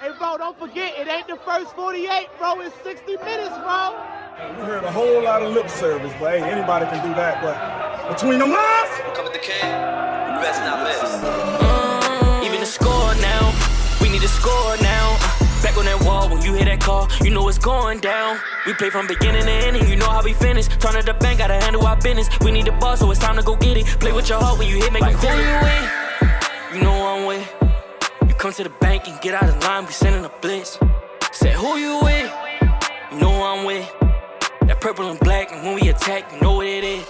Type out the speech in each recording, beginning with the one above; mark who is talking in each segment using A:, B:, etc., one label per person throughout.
A: Hey, bro, don't forget, it ain't the first 48, bro. It's 60 minutes, bro.
B: We heard a whole lot of lip service, but hey, anybody can do that. But between the lines,
C: come with the king, you best not miss. Even the score now, we need to score now. Back on that wall, when you hear that call, you know it's going down. We play from beginning to ending, you know how we finish. Turn at the bank, gotta handle our business. We need the ball, so it's time to go get it. Play with your heart when you hit, make like, who you with? You know I'm with. You come to the bank and get out of line, we sending a blitz. Say who you with? You know I'm with. That purple and black, and when we attack, you know what it is.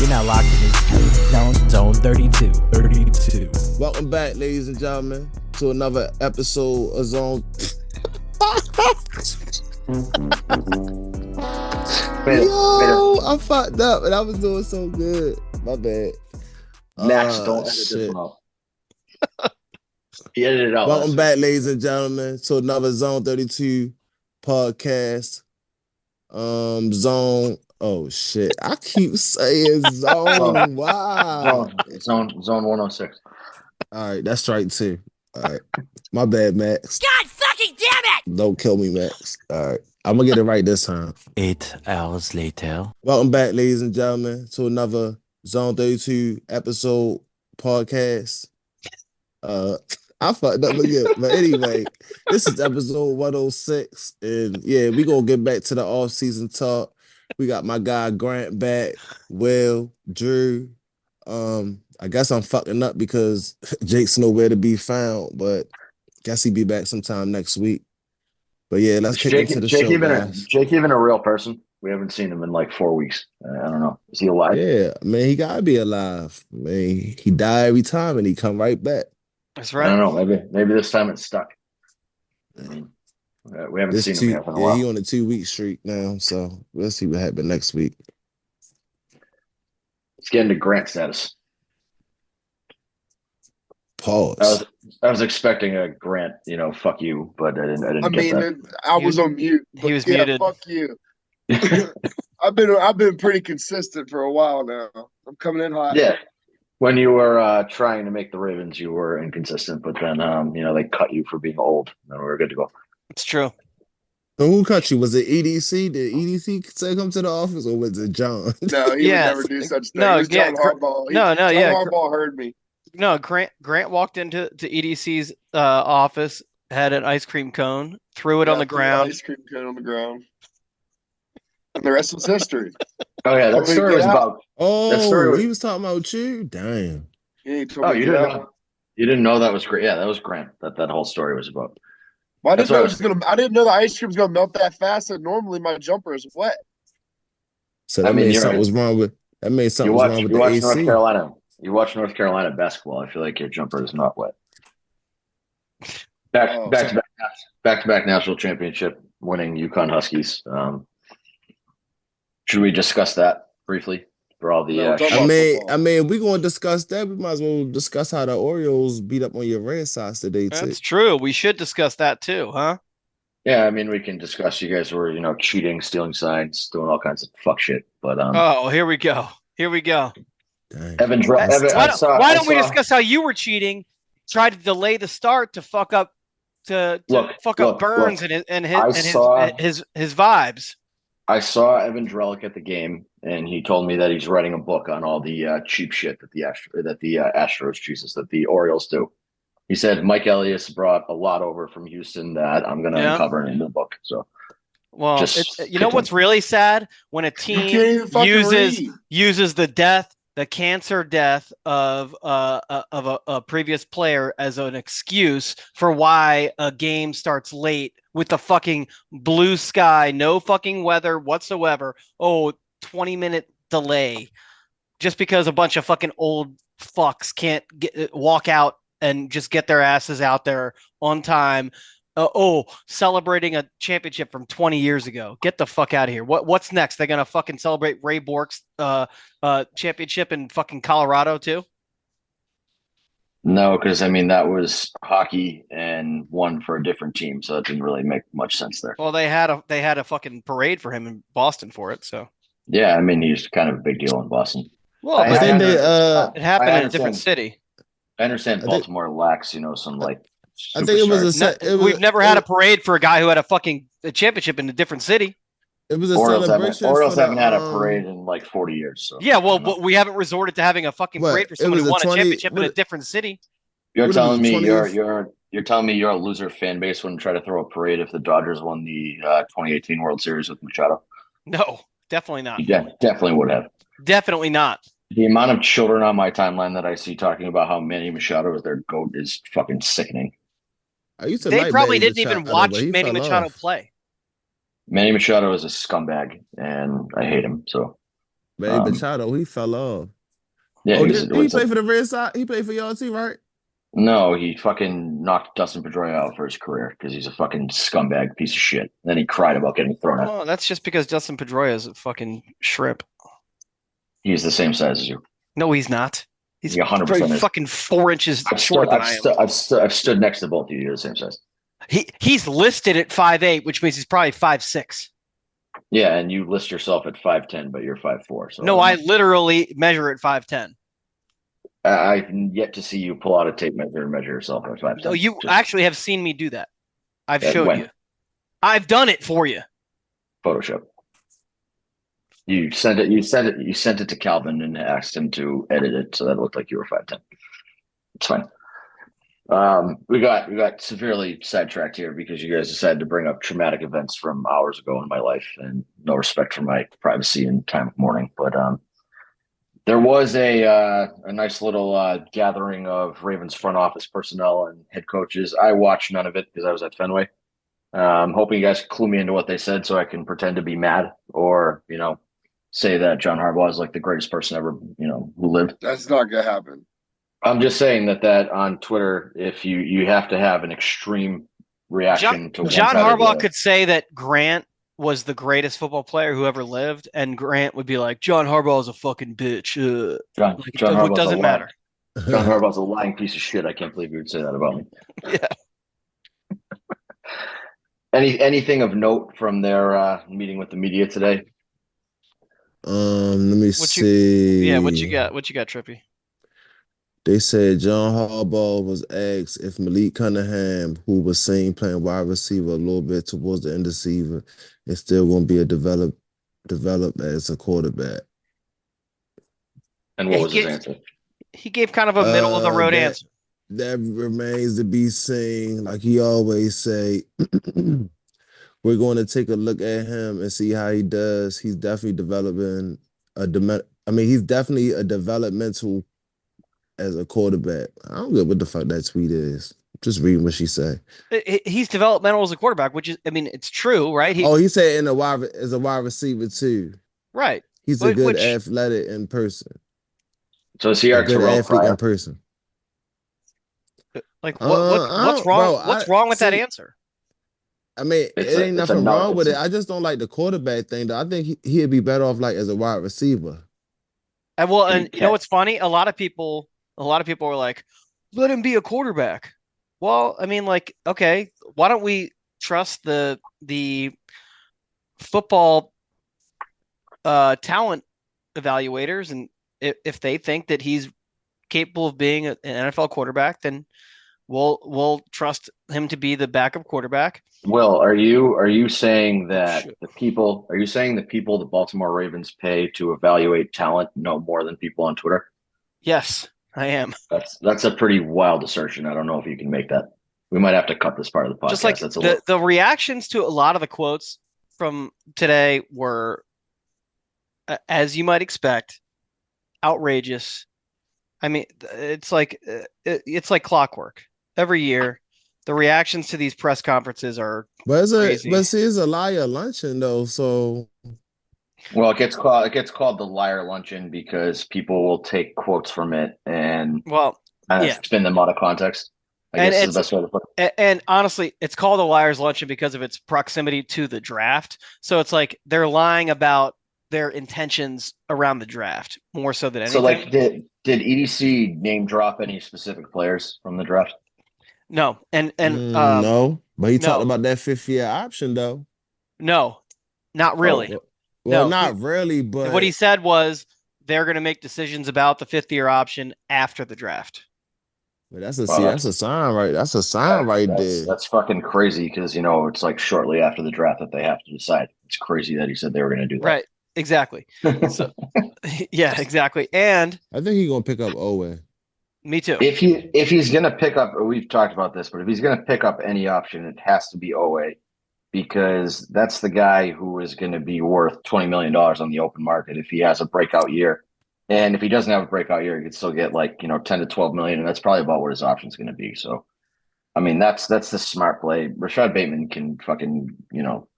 D: You're now locked in Zone 32.
E: Welcome back, ladies and gentlemen, to another episode of Zone. Yo, I fucked up, and I was doing so good. My bad.
F: Max, don't edit this one out. He edited it out.
E: Welcome back, ladies and gentlemen, to another Zone 32 podcast. Zone. Oh shit! I keep saying zone. Wow.
F: Zone 106.
E: All right, that's right too. All right, my bad, Max.
C: God fucking damn it!
E: Don't kill me, Max. All right, I'm gonna get it right this time.
D: 8 hours later.
E: Welcome back, ladies and gentlemen, to another Zone 32 episode podcast. I fucked up again, but anyway, this is episode 106, and yeah, we gonna get back to the off-season talk. We got my guy Grant back, Will, Drew. I guess I'm fucking up because Jake's nowhere to be found, but guess he'll be back sometime next week. But yeah, let's kick into the show, guys.
F: Jake even a real person? We haven't seen him in like 4 weeks. I don't know. Is he alive?
E: Yeah, man, he gotta be alive. Man, he die every time and he come right back.
G: That's right.
F: I don't know. Maybe this time it's stuck. I mean, we haven't seen him yet in a while.
E: He on a 2-week streak now, so we'll see what happens next week.
F: Let's get into Grant status.
E: Pause.
F: I was expecting a Grant, fuck you, but I didn't get that.
H: I was on mute.
G: He was muted.
H: Fuck you. I've been pretty consistent for a while now. I'm coming in hot.
F: Yeah. When you were trying to make the Ravens, you were inconsistent, but then they cut you for being old, and we were good to go.
G: It's true.
E: So who cut you? Was it EDC? Did EDC say come to the office, or was it John?
H: No, he would never do such thing.
G: No,
H: John Harbaugh.
G: John
H: Harbaugh heard me.
G: No, Grant walked into EDC's office, had an ice cream cone, threw it on the ground.
H: Ice cream cone on the ground. And the rest was history.
F: Oh yeah, that story was about.
E: He was talking about you. Damn.
H: Yeah,
F: you didn't know? You didn't know that was Grant? Yeah, that was Grant. That whole story was about.
H: Well, I didn't know the ice cream was gonna melt that fast. And normally my jumper is wet.
E: So that made something was wrong with. That made something wrong with the AC.
F: North Carolina. You watch North Carolina basketball. I feel like your jumper is not wet. Back to back national championship winning UConn Huskies. Should we discuss that briefly for all the?
E: I mean, we're gonna discuss that. We might as well discuss how the Orioles beat up on your Red Sox today too.
G: That's true. We should discuss that too, huh?
F: Yeah, I mean, we can discuss. You guys were, cheating, stealing signs, doing all kinds of fuck shit. But
G: here we go.
E: Dang.
G: Why don't we discuss how you were cheating? Tried to delay the start to fuck up Burns and his vibes.
F: I saw Evan Drellick at the game, and he told me that he's writing a book on all the cheap shit that the Orioles do. He said Mike Elias brought a lot over from Houston that I'm going to uncover in the book. So,
G: well, what's really sad when a team uses the cancer death of a previous player as an excuse for why a game starts late with the fucking blue sky, no fucking weather whatsoever. 20-minute delay just because a bunch of fucking old fucks can't walk out and just get their asses out there on time. Celebrating a championship from 20 years ago. Get the fuck out of here. What's next? They're gonna fucking celebrate Ray Bork's championship in fucking Colorado too?
F: No, because that was hockey and one for a different team, so it didn't really make much sense there.
G: Well, they had a fucking parade for him in Boston for it, so.
F: Yeah, he's kind of a big deal in Boston.
G: Well, it happened in a different city.
F: I understand
E: I think
F: Baltimore lacks, some
E: I think it was a
F: superstars.
G: We've never had a parade for a guy who had a championship in a different city.
E: it was a
F: Orioles
E: celebration for
F: haven't had a
E: the
F: parade in like 40 years. So
G: Yeah,
F: I don't know.
G: well, we haven't resorted to having a fucking parade
E: what?
G: for
E: It
G: someone
E: was
G: who
E: a
G: won a
E: 20
G: championship in a
E: what
G: different city.
F: You're
E: what it was
F: telling
E: the
F: me
E: 20th?
F: you're telling me you're a loser fan base wouldn't try to throw a parade if the Dodgers won the 2018 World Series with Machado?
G: No, definitely not.
F: You definitely would have.
G: Definitely not.
F: The amount of children on my timeline that I see talking about how Manny Machado is their GOAT is fucking sickening.
E: I used to
G: They
E: like
G: probably
E: Manny
G: didn't even
E: Machado, but
G: watch
E: he
G: Manny
E: fell
G: Machado
E: off.
G: play.
F: Manny Machado is a scumbag, and I hate him. So,
E: Manny Machado, he fell off.
F: yeah,
E: Oh, did he play for the Red Sox? He played for y'all too, right?
F: No, he fucking knocked Dustin Pedroia out for his career because he's a fucking scumbag piece of shit. Then he cried about getting thrown out.
G: Well, that's just because Dustin Pedroia is a fucking shrimp.
F: He's the same size as you.
G: No, he's not. He's
F: 100%
G: probably
F: is.
G: fucking 4 inches shorter than I am.
F: I've stood next to both of you. You're the same size.
G: He's listed at 5'8", which means he's probably 5'6".
F: Yeah, and you list yourself at 5'10", but you're 5'4". So
G: No, I literally measure at 5'10".
F: I've yet to see you pull out a tape measure and measure yourself at 5'10".
G: No, you actually have seen me do that. I've showed
F: when?
G: you. I've done it for you.
F: Photoshop. You sent it to Calvin and asked him to edit it so that it looked like you were 5'10". It's fine. We got severely sidetracked here because you guys decided to bring up traumatic events from hours ago in my life and no respect for my privacy and time of mourning. But there was a nice little gathering of Ravens front office personnel and head coaches. I watched none of it because I was at Fenway. Hoping you guys clue me into what they said so I can pretend to be mad or, say that John Harbaugh is like the greatest person ever, who lived.
H: That's not gonna happen.
F: I'm just saying that on Twitter, if you have to have an extreme reaction to
G: John Harbaugh could say that Grant was the greatest football player who ever lived, and Grant would be like, John Harbaugh is a fucking bitch.
F: John Harbaugh's
G: doesn't matter.
F: John Harbaugh's a lying piece of shit. I can't believe you would say that about me.
G: Yeah.
F: Anything of note from their meeting with the media today?
E: Let me see.
G: What you got, Trippy?
E: They said John Harbaugh was asked if Malik Cunningham, who was seen playing wide receiver a little bit towards the end of the season, is still going to be develop as a quarterback.
F: And what was his answer?
G: He gave kind of a middle of the road answer.
E: That remains to be seen. Like he always say, we're going to take a look at him and see how he does. He's definitely developing he's definitely a developmental as a quarterback. I don't get what the fuck that tweet is. Just reading what she said.
G: He's developmental as a quarterback, which is, it's true, right?
E: He said as a wide receiver too.
G: Right.
E: He's a good athletic in person.
F: So is he our
E: good
F: Terrell
E: athlete
F: Pryor?
E: in person?
G: Like what's wrong? What's wrong with that answer?
E: It ain't nothing wrong with it. I just don't like the quarterback thing. Though I think he'd be better off like as a wide receiver.
G: And you know what's funny? A lot of people were like, "Let him be a quarterback." Well, okay, why don't we trust the football talent evaluators, and if they think that he's capable of being an NFL quarterback, then we'll trust him to be the backup quarterback.
F: Will, are you saying that the people the Baltimore Ravens pay to evaluate talent know more than people on Twitter?
G: Yes, I am.
F: That's a pretty wild assertion. I don't know if you can make that. We might have to cut this part of the podcast.
G: Just like the reactions to a lot of the quotes from today were, as you might expect, outrageous. It's like clockwork. Every year, the reactions to these press conferences are crazy.
E: It's a liar luncheon though, so.
F: Well, it gets called the liar luncheon because people will take quotes from it and spin them out of context. I guess is the best way to put it.
G: And honestly, it's called a liar's luncheon because of its proximity to the draft. So it's like they're lying about their intentions around the draft more so than anything.
F: So, like, did EDC name drop any specific players from the draft?
G: No,
E: no, but he talked about that 5th-year option though.
G: No, not really.
E: Not really. But
G: what he said was they're going to make decisions about the 5th-year option after the draft.
E: But that's a
F: Well,
E: that's a sign right. That's a sign right there.
F: that's fucking crazy because it's like shortly after the draft that they have to decide. It's crazy that he said they were going to do that.
G: Right. Exactly. So, yeah, exactly. And
E: I think he's gonna pick up Owen.
G: me too.
F: If he's going to pick up, we've talked about this, but if he's going to pick up any option, it has to be OA because that's the guy who is going to be worth $20 million on the open market if he has a breakout year. And if he doesn't have a breakout year, he could still get 10 to 12 million, and that's probably about what his option is going to be. So, I mean, that's the smart play. Rashad Bateman can fucking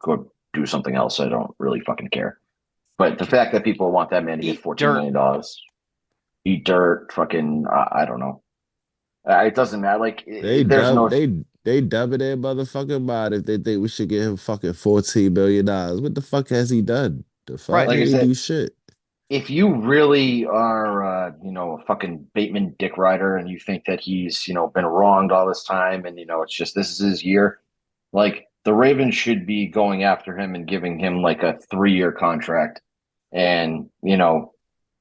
F: go do something else. I don't really fucking care. But the fact that people want that man to get $14 million, eat dirt, fucking, I don't know. It doesn't matter. Like
E: They double their motherfucking mind if they think we should give him fucking $14 billion. What the fuck has he done? The fuck
G: Right.
F: Like I
E: he
F: said,
E: do shit.
F: If you really are, a fucking Bateman dick rider and you think that he's, been wronged all this time and, it's just this is his year, like the Ravens should be going after him and giving him like a 3-year contract and,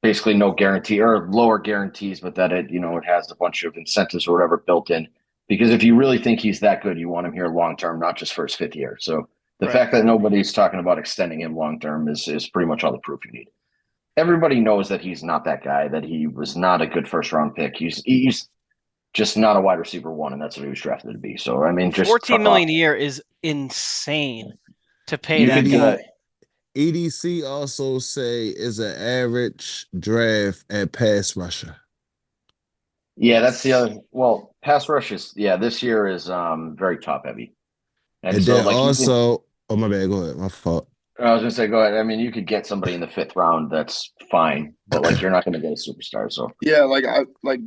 F: basically no guarantee or lower guarantees, but that it has a bunch of incentives or whatever built in. Because if you really think he's that good, you want him here long term, not just for his 5th year. So the fact that nobody's talking about extending him long term is pretty much all the proof you need. Everybody knows that he's not that guy, that he was not a good first round pick. He's just not a wide receiver 1, and that's what he was drafted to be. So I mean, just
G: $14 million a year is insane to pay that guy.
E: EDC also say is an average draft at pass rusher.
F: Yeah, that's the other. Well, pass rush is this year is very top heavy,
E: and
F: so
E: then also, oh my bad, go ahead, my fault.
F: I was gonna say, go ahead. I mean, you could get somebody in the 5th round that's fine, but you're not gonna get a superstar. So
H: yeah,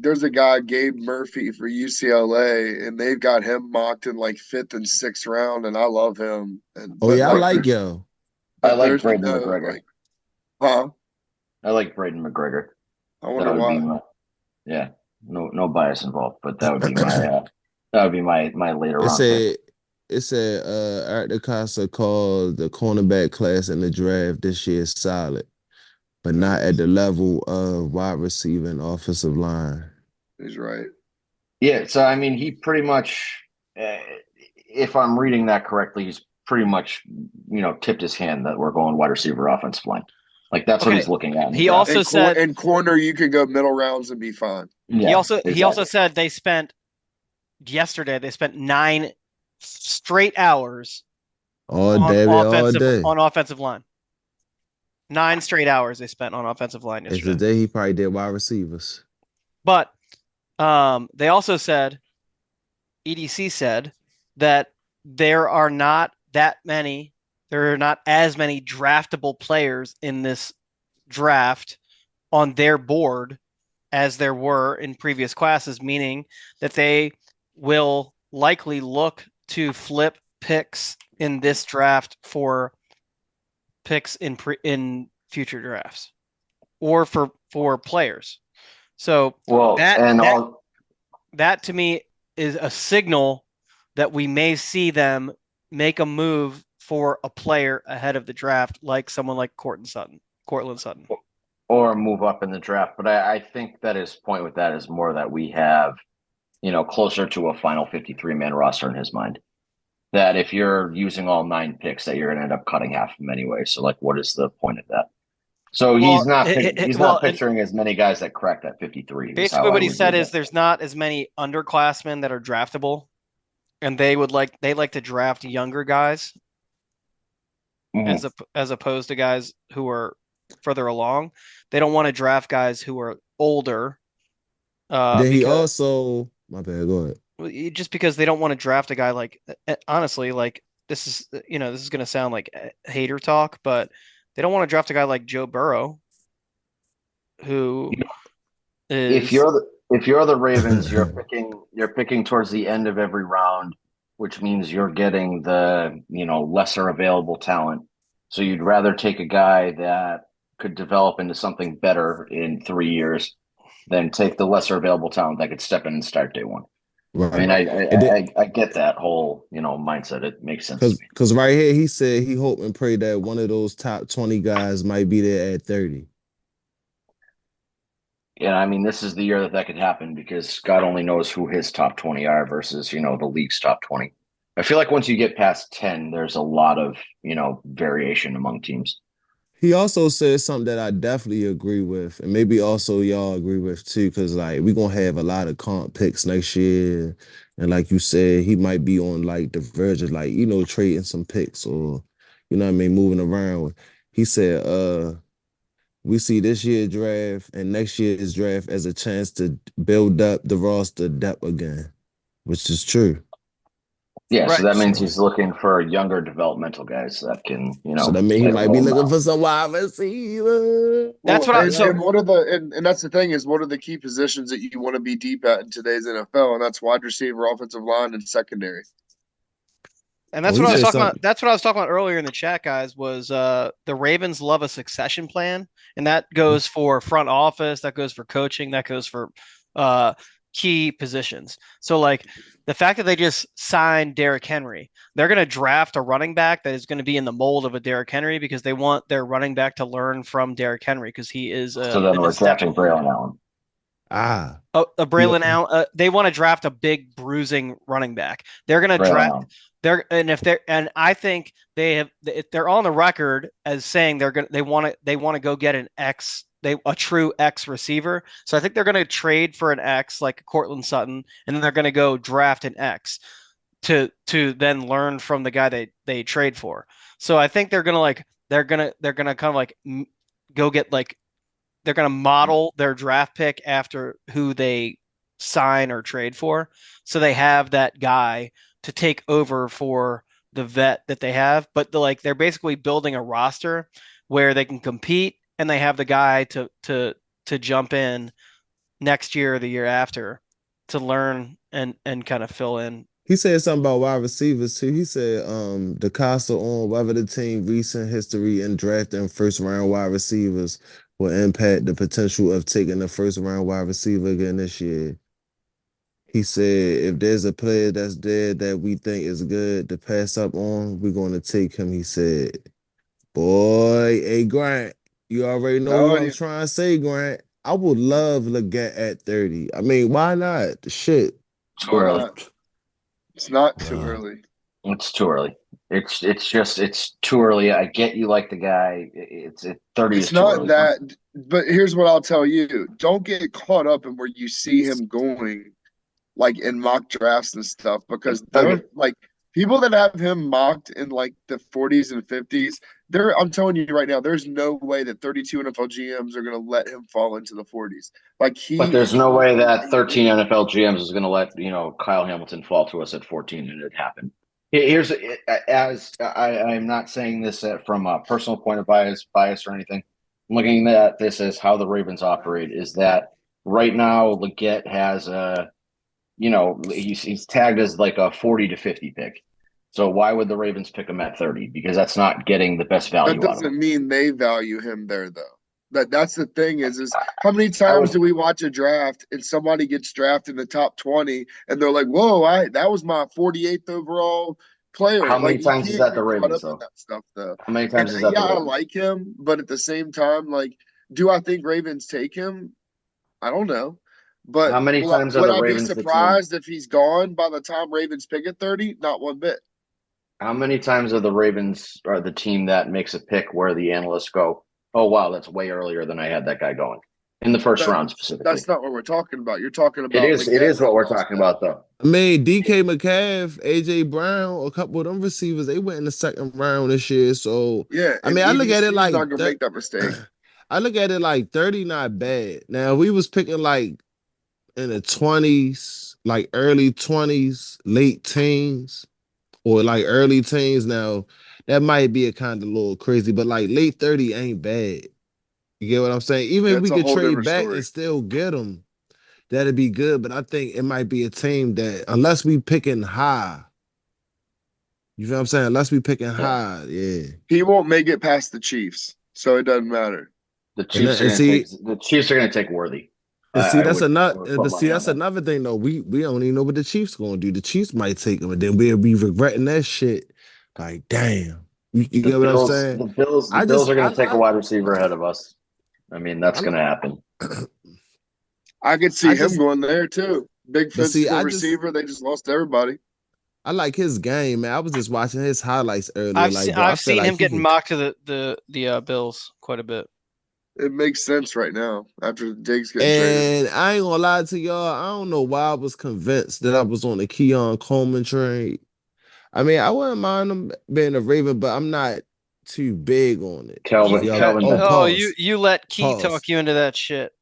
H: there's a guy, Gabe Murphy for UCLA, and they've got him mocked in 5th and 6th round, and I love him.
E: I like yo.
F: I like Braden McGregor.
H: Huh?
F: I like Braden McGregor.
H: I wonder why.
F: No bias involved, but that would be my later round pick.
E: It said Art DeCosta called the cornerback class in the draft this year solid, but not at the level of wide receiver and offensive line.
H: He's right.
F: Yeah, so I mean, he pretty much, if I'm reading that correctly, he's pretty much, tipped his hand that we're going wide receiver, offensive line. Like that's what he's looking at.
G: He also said
H: in corner you can go middle rounds and be fine.
F: Yeah,
G: he also said they spent 9 straight hours
E: on
G: offensive line. 9 straight hours they spent on offensive line yesterday.
E: It's the day he probably did wide receivers.
G: But they also said, EDC said that there are not as many draftable players in this draft on their board as there were in previous classes, meaning that they will likely look to flip picks in this draft for picks in future drafts or for players. So that to me is a signal that we may see them make a move for a player ahead of the draft, like someone like Cortland Sutton.
F: Or move up in the draft. But I think that his point with that is more that we have, closer to a final 53-man roster in his mind. That if you're using all 9 picks, that you're going to end up cutting half of them anyway. So, what is the point of that? So he's not picturing as many guys that crack that 53.
G: Basically, what he said is there's not as many underclassmen that are draftable, and they like to draft younger guys as opposed to guys who are further along. They don't want to draft guys who are older.
E: Then he also, my bad, go ahead.
G: Just because they don't want to draft a guy honestly, this is going to sound like hater talk, but they don't want to draft a guy like Joe Burrow, who is.
F: If you're the Ravens, you're picking towards the end of every round, which means you're getting the lesser available talent. So you'd rather take a guy that could develop into something better in 3 years than take the lesser available talent that could step in and start day one. Right. I mean, I get that whole mindset. It makes sense.
E: Because right here he said he hoped and prayed that one of those top 20 guys might be there at 30.
F: And I mean, this is the year that could happen because God only knows who his top 20 are versus, the league's top 20. I feel like once you get past 10, there's a lot of, variation among teams.
E: He also said something that I definitely agree with, and maybe also y'all agree with too, because like we're gonna have a lot of comp picks next year. And like you said, he might be on like the verge of like, trading some picks or moving around. He said, we see this year's draft and next year's draft as a chance to build up the roster depth again, which is true.
F: Yeah,
G: Right.
F: so that means he's looking for younger developmental guys that can,
E: So that means he might be looking for some wide receiver.
G: That's what I'm
H: and what are the and that's the thing is what are the key positions that you want to be deep at in today's NFL? And that's wide receiver, offensive line, and secondary.
G: And that's what I was talking about. That's what I was talking about earlier in the chat, guys, was the Ravens love a succession plan. And that goes for front office, that goes for coaching, that goes for key positions. So like the fact that they just signed Derrick Henry, they're going to draft a running back that is going to be in the mold of a Derrick Henry because they want their running back to learn from Derrick Henry because he is
F: so then we're drafting Braylon Allen.
G: A Braylon Allen. They want to draft a big bruising running back. They're going to draft. I think they're on the record as saying they want to go get an X, a true X receiver. So I think they're going to trade for an X like Cortland Sutton, and then they're going to go draft an X to then learn from the guy they trade for. So I think they're gonna kind of like go get like. They're going to model their draft pick after who they sign or trade for. So they have that guy to take over for the vet that they have. But they're basically building a roster where they can compete and they have the guy to jump in next year or the year after to learn and kind of fill in.
E: He said something about wide receivers too. He said the cost on whether the team recent history in drafting first round wide receivers will impact the potential of taking the first round wide receiver again this year. He said if there's a player that's there that we think is good to pass up on, we're going to take him. He said, boy, hey Grant, you already know what I'm trying to say, Grant. I would love Leggett at 30. I mean, why not? Shit.
F: Too early.
H: It's not too early.
F: It's too early. It's too early. I get you like the guy. It's 30 is too early. It's not
H: that, but here's what I'll tell you. Don't get caught up in where you see him going, like in mock drafts and stuff, because they're like people that have him mocked in like the 40s and 50s. I'm telling you right now, there's no way that 32 NFL GMs are going to let him fall into the 40s.
F: But there's no way that 13 NFL GMs is going to let Kyle Hamilton fall to us at 14, and it happened. Here's I'm not saying this from a personal point of bias or anything. I'm looking at this as how the Ravens operate. Is that right now Leggett has he's tagged as like a 40 to 50 pick. So why would the Ravens pick him at 30? Because that's not getting the best value.
H: That doesn't mean they value him there, though. That's the thing is how many times do we watch a draft and somebody gets drafted in the top 20 and they're like, whoa, that was my 48th overall player.
F: How many times is that the Ravens, though?
H: That stuff, though.
F: How many times is that the Ravens?
H: I like him, but at the same time, do I think Ravens take him? I don't know. But
F: how many times are the Ravens?
H: Would I be surprised if he's gone by the time Ravens pick at 30? Not one bit.
F: How many times are the Ravens are the team that makes a pick where the analysts go, oh, wow, that's way earlier than I had that guy going in the first round specifically?
H: That's not what we're talking about. You're talking about
F: it is what we're talking about, though.
E: I mean, DK Metcalf, AJ Brown, a couple of them receivers, they went in the second round this year. So
H: yeah,
E: I mean, I look at it like
H: not gonna make that mistake.
E: I look at it like 30 not bad. Now we was picking like in the 20s, like early 20s, late teens, or like early teens. Now that might be a kind of little crazy, but like late 30 ain't bad. You get what I'm saying? Even if we could trade back and still get them, that'd be good. But I think it might be a team that, unless we picking high, you feel what I'm saying? Unless we picking high, yeah.
H: He won't make it past the Chiefs, so it doesn't matter.
F: The Chiefs are going to take Worthy.
E: And see, that's another thing though. We don't even know what the Chiefs going to do. The Chiefs might take him, and then we'll be regretting that shit. Like, damn. You get what I'm saying?
F: The Bills are going to take a wide receiver ahead of us. I mean, that's going to happen.
H: I could see him going there too. Big physical receiver. They just lost everybody.
E: I like his game, man. I was just watching his highlights earlier.
G: I've seen him getting mocked to the Bills quite a bit.
H: It makes sense right now after Diggs getting
E: traded.
H: And
E: I ain't gonna lie to y'all. I don't know why I was convinced that I was on the Keon Coleman trade. I mean, I wouldn't mind him being a Raven, but I'm not too big on it.
F: Kelvin.
G: You let Key talk you into that shit.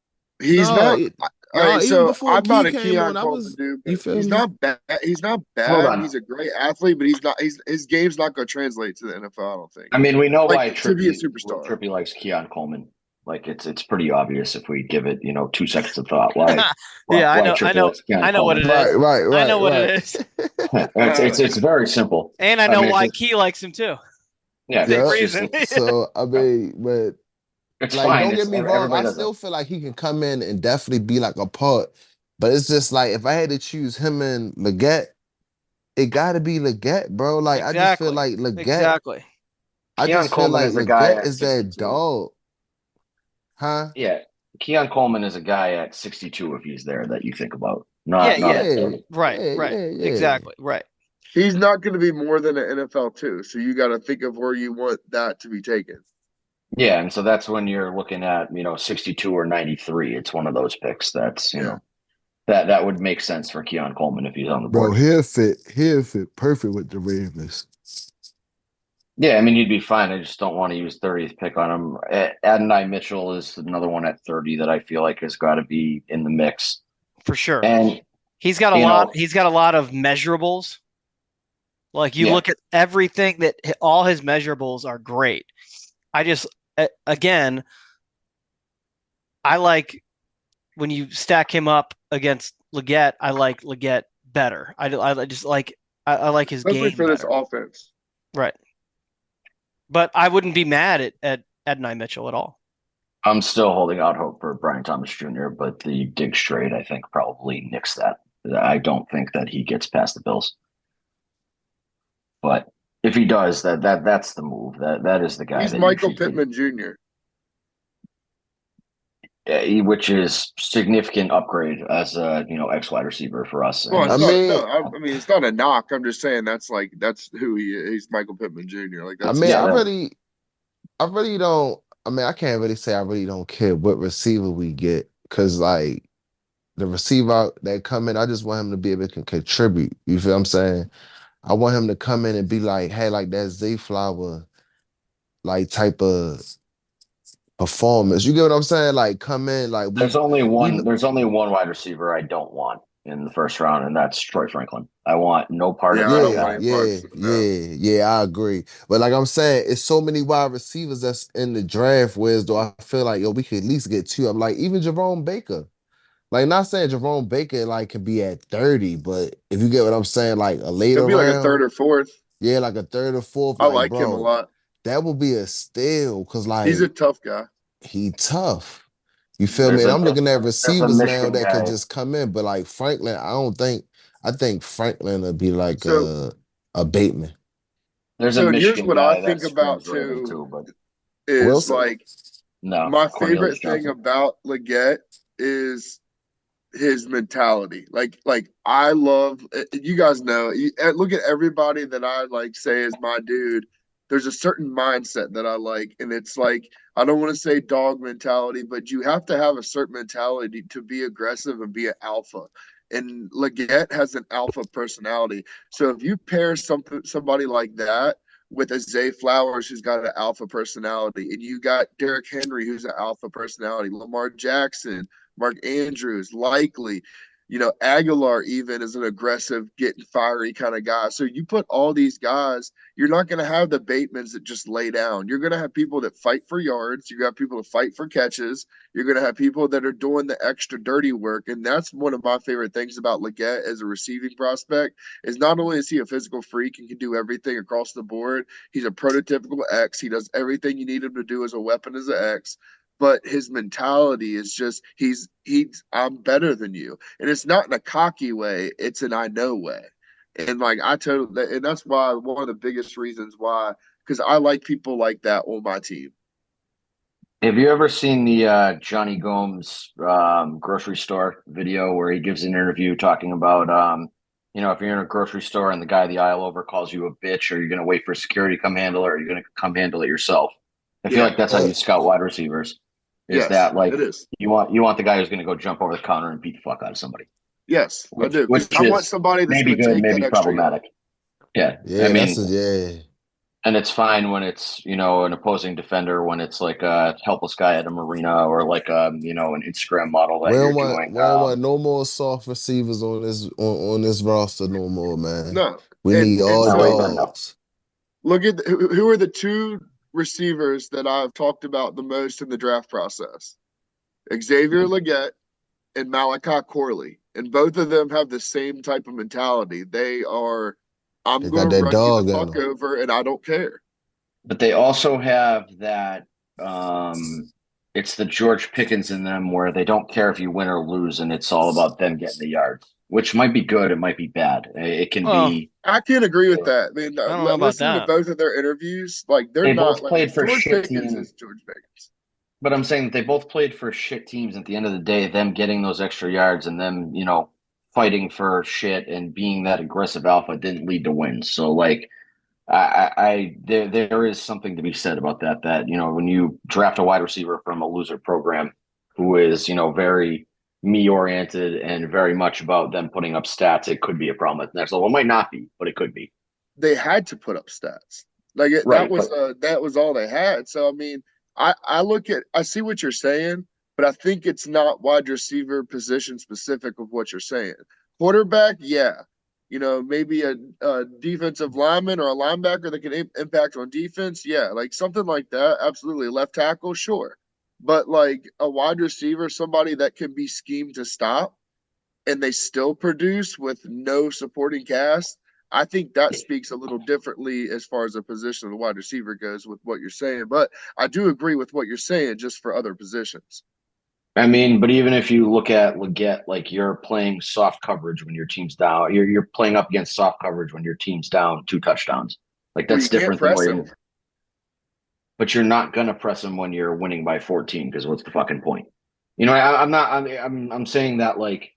H: He's not.
E: Even before
H: I'm
E: Key
H: not a
E: came
H: Keon
E: on,
H: Coleman dude.
E: He's
H: not bad. He's not bad. He's a great athlete, but he's not. His game's not going to translate to the NFL. I don't think.
F: I mean, we know why
H: to be a superstar.
F: Trippy likes Keon Coleman. Like it's pretty obvious if we give it 2 seconds of thought. Why?
G: I know what it is.
E: Right.
G: I know what it is.
F: It's very simple.
G: And I know why Key likes him too.
F: Yeah,
G: same reason.
E: So I mean, but
F: it's
E: like,
F: fine.
E: Don't get me wrong. I still feel like he can come in and definitely be like a part. But it's just like if I had to choose him and Leggett, it got to be Leggett, bro. Like I just feel like Leggett.
G: Exactly.
E: I just feel like Leggett is that dog. Huh?
F: Yeah. Keon Coleman is a guy at 62 if he's there that you think about.
G: Right. Exactly. Right.
H: He's not going to be more than an NFL too. So you got to think of where you want that to be taken.
F: Yeah, and so that's when you're looking at 62 or 93. It's one of those picks that's that would make sense for Keon Coleman if he's on the board.
E: Bro, he'll fit perfect with the Ravens.
F: Yeah, I mean you'd be fine. I just don't want to use 30th pick on him. Adonai Mitchell is another one at 30 that I feel like has got to be in the mix
G: for sure.
F: And
G: he's got a lot. He's got a lot of measurables. Like you look at everything that all his measurables are great. I just again, I like when you stack him up against Leggett. I like Leggett better. I just like I like his game
H: for this offense,
G: right? But I wouldn't be mad at Adonai Mitchell at all.
F: I'm still holding out hope for Brian Thomas Jr., but the Diggs trade I think probably nicks that. I don't think that he gets past the Bills. But if he does, that's the move. That is the guy.
H: He's Michael Pittman Jr.
F: Which is significant upgrade as a X wide receiver for us.
H: Well, I mean, it's not a knock. I'm just saying that's who he is. He's Michael Pittman Jr. Like that's.
E: I really don't. I mean, I can't really say I really don't care what receiver we get because like the receiver that come in, I just want him to be able to contribute. You feel what I'm saying? I want him to come in and be like, hey, like that Zay Flower, like type of performance. You get what I'm saying? Like come in, like
F: there's only one wide receiver I don't want in the first round, and that's Troy Franklin. I want no part of
E: that. Yeah, I agree. But like I'm saying, it's so many wide receivers that's in the draft, whereas though I feel like we could at least get 2. I'm like, even Jerome Baker. Like, not saying Jerome Baker like can be at 30, but if you get what I'm saying, like a later round,
H: like a 3rd or 4th.
E: Yeah, like a 3rd or 4th.
H: I like him a lot.
E: That would be a steal because like
H: he's a tough guy.
E: He tough. You feel me? And I'm looking at receivers now that can just come in, but like Franklin, I think Franklin would be like a Bateman.
H: Here's what I think about too is Wilson? Like my favorite thing about Leggett is his mentality. Like I love, you guys know, look at everybody that I like say is my dude. There's a certain mindset that I like, and it's like, I don't want to say dog mentality, but you have to have a certain mentality to be aggressive and be an alpha. And Leggett has an alpha personality. So if you pair somebody like that with a Zay Flowers who's got an alpha personality, and you got Derrick Henry who's an alpha personality, Lamar Jackson, Mark Andrews, likely, Aguilar even is an aggressive, getting fiery kind of guy. So you put all these guys, you're not going to have the Batemans that just lay down. You're going to have people that fight for yards. You're going to have people that fight for catches. You're going to have people that are doing the extra dirty work. And that's one of my favorite things about Leggett as a receiving prospect is not only is he a physical freak and can do everything across the board, he's a prototypical X. He does everything you need him to do as a weapon as an X. But his mentality is just I'm better than you, and it's not in a cocky way; it's an I know way. And like and that's why one of the biggest reasons why, because I like people like that on my team.
F: Have you ever seen the Johnny Gomes grocery store video where he gives an interview talking about, if you're in a grocery store and the guy the aisle over calls you a bitch, are you going to wait for security to come handle it, or are you going to come handle it yourself? I feel like that's how you scout wide receivers. Is that like
H: it is.
F: you want the guy who's going to go jump over the counter and beat the fuck out of somebody?
H: Yes, I do.
F: Which
H: I want somebody that's
F: maybe
H: going to
F: good,
H: take
F: maybe
H: that extra
F: problematic. Yeah,
E: Yeah,
F: I mean,
E: yeah.
F: and it's fine when it's an opposing defender, when it's like a helpless guy at a marina, or like an Instagram model that you're doing.
E: We don't want no more soft receivers on this roster no more, man.
H: No,
E: We need all dogs.
H: Look at who are the two receivers that I've talked about the most in the draft process: Xavier Legette and Malachi Corley, and both of them have the same type of mentality. They are, I'm going to run you the fuck over, and I don't care.
F: But they also have that. It's the George Pickens in them, where they don't care if you win or lose, and it's all about them getting the yards, which might be good, it might be bad. It can be.
H: I can't agree with that. I mean,
G: I don't know about
H: listen to
G: that.
H: both of their interviews. Like
F: They
H: not
F: both played for
H: George
F: shit
H: Pickens
F: teams.
H: is George Pickens.
F: But I'm saying that they both played for shit teams. At the end of the day, them getting those extra yards and them, fighting for shit and being that aggressive alpha didn't lead to wins. So like, there is something to be said about that. That when you draft a wide receiver from a loser program who is very me oriented and very much about them putting up stats, it could be a problem at the next level. It might not be, but it could be.
H: They had to put up stats. Like
F: Right,
H: that was all they had. So I mean, I see what you're saying, but I think it's not wide receiver position specific of what you're saying. Quarterback, yeah. Maybe a defensive lineman or a linebacker that can impact on defense. Yeah, like something like that. Absolutely. Left tackle, sure. But like a wide receiver, somebody that can be schemed to stop and they still produce with no supporting cast, I think that speaks a little differently as far as the position of the wide receiver goes with what you're saying. But I do agree with what you're saying just for other positions.
F: I mean, but even if you look at Legette, like you're playing soft coverage when your team's down. You're playing up against soft coverage when your team's down 2 touchdowns. Like that's different than where you. But you're not gonna press him when you're winning by 14, because what's the fucking point? I'm saying that like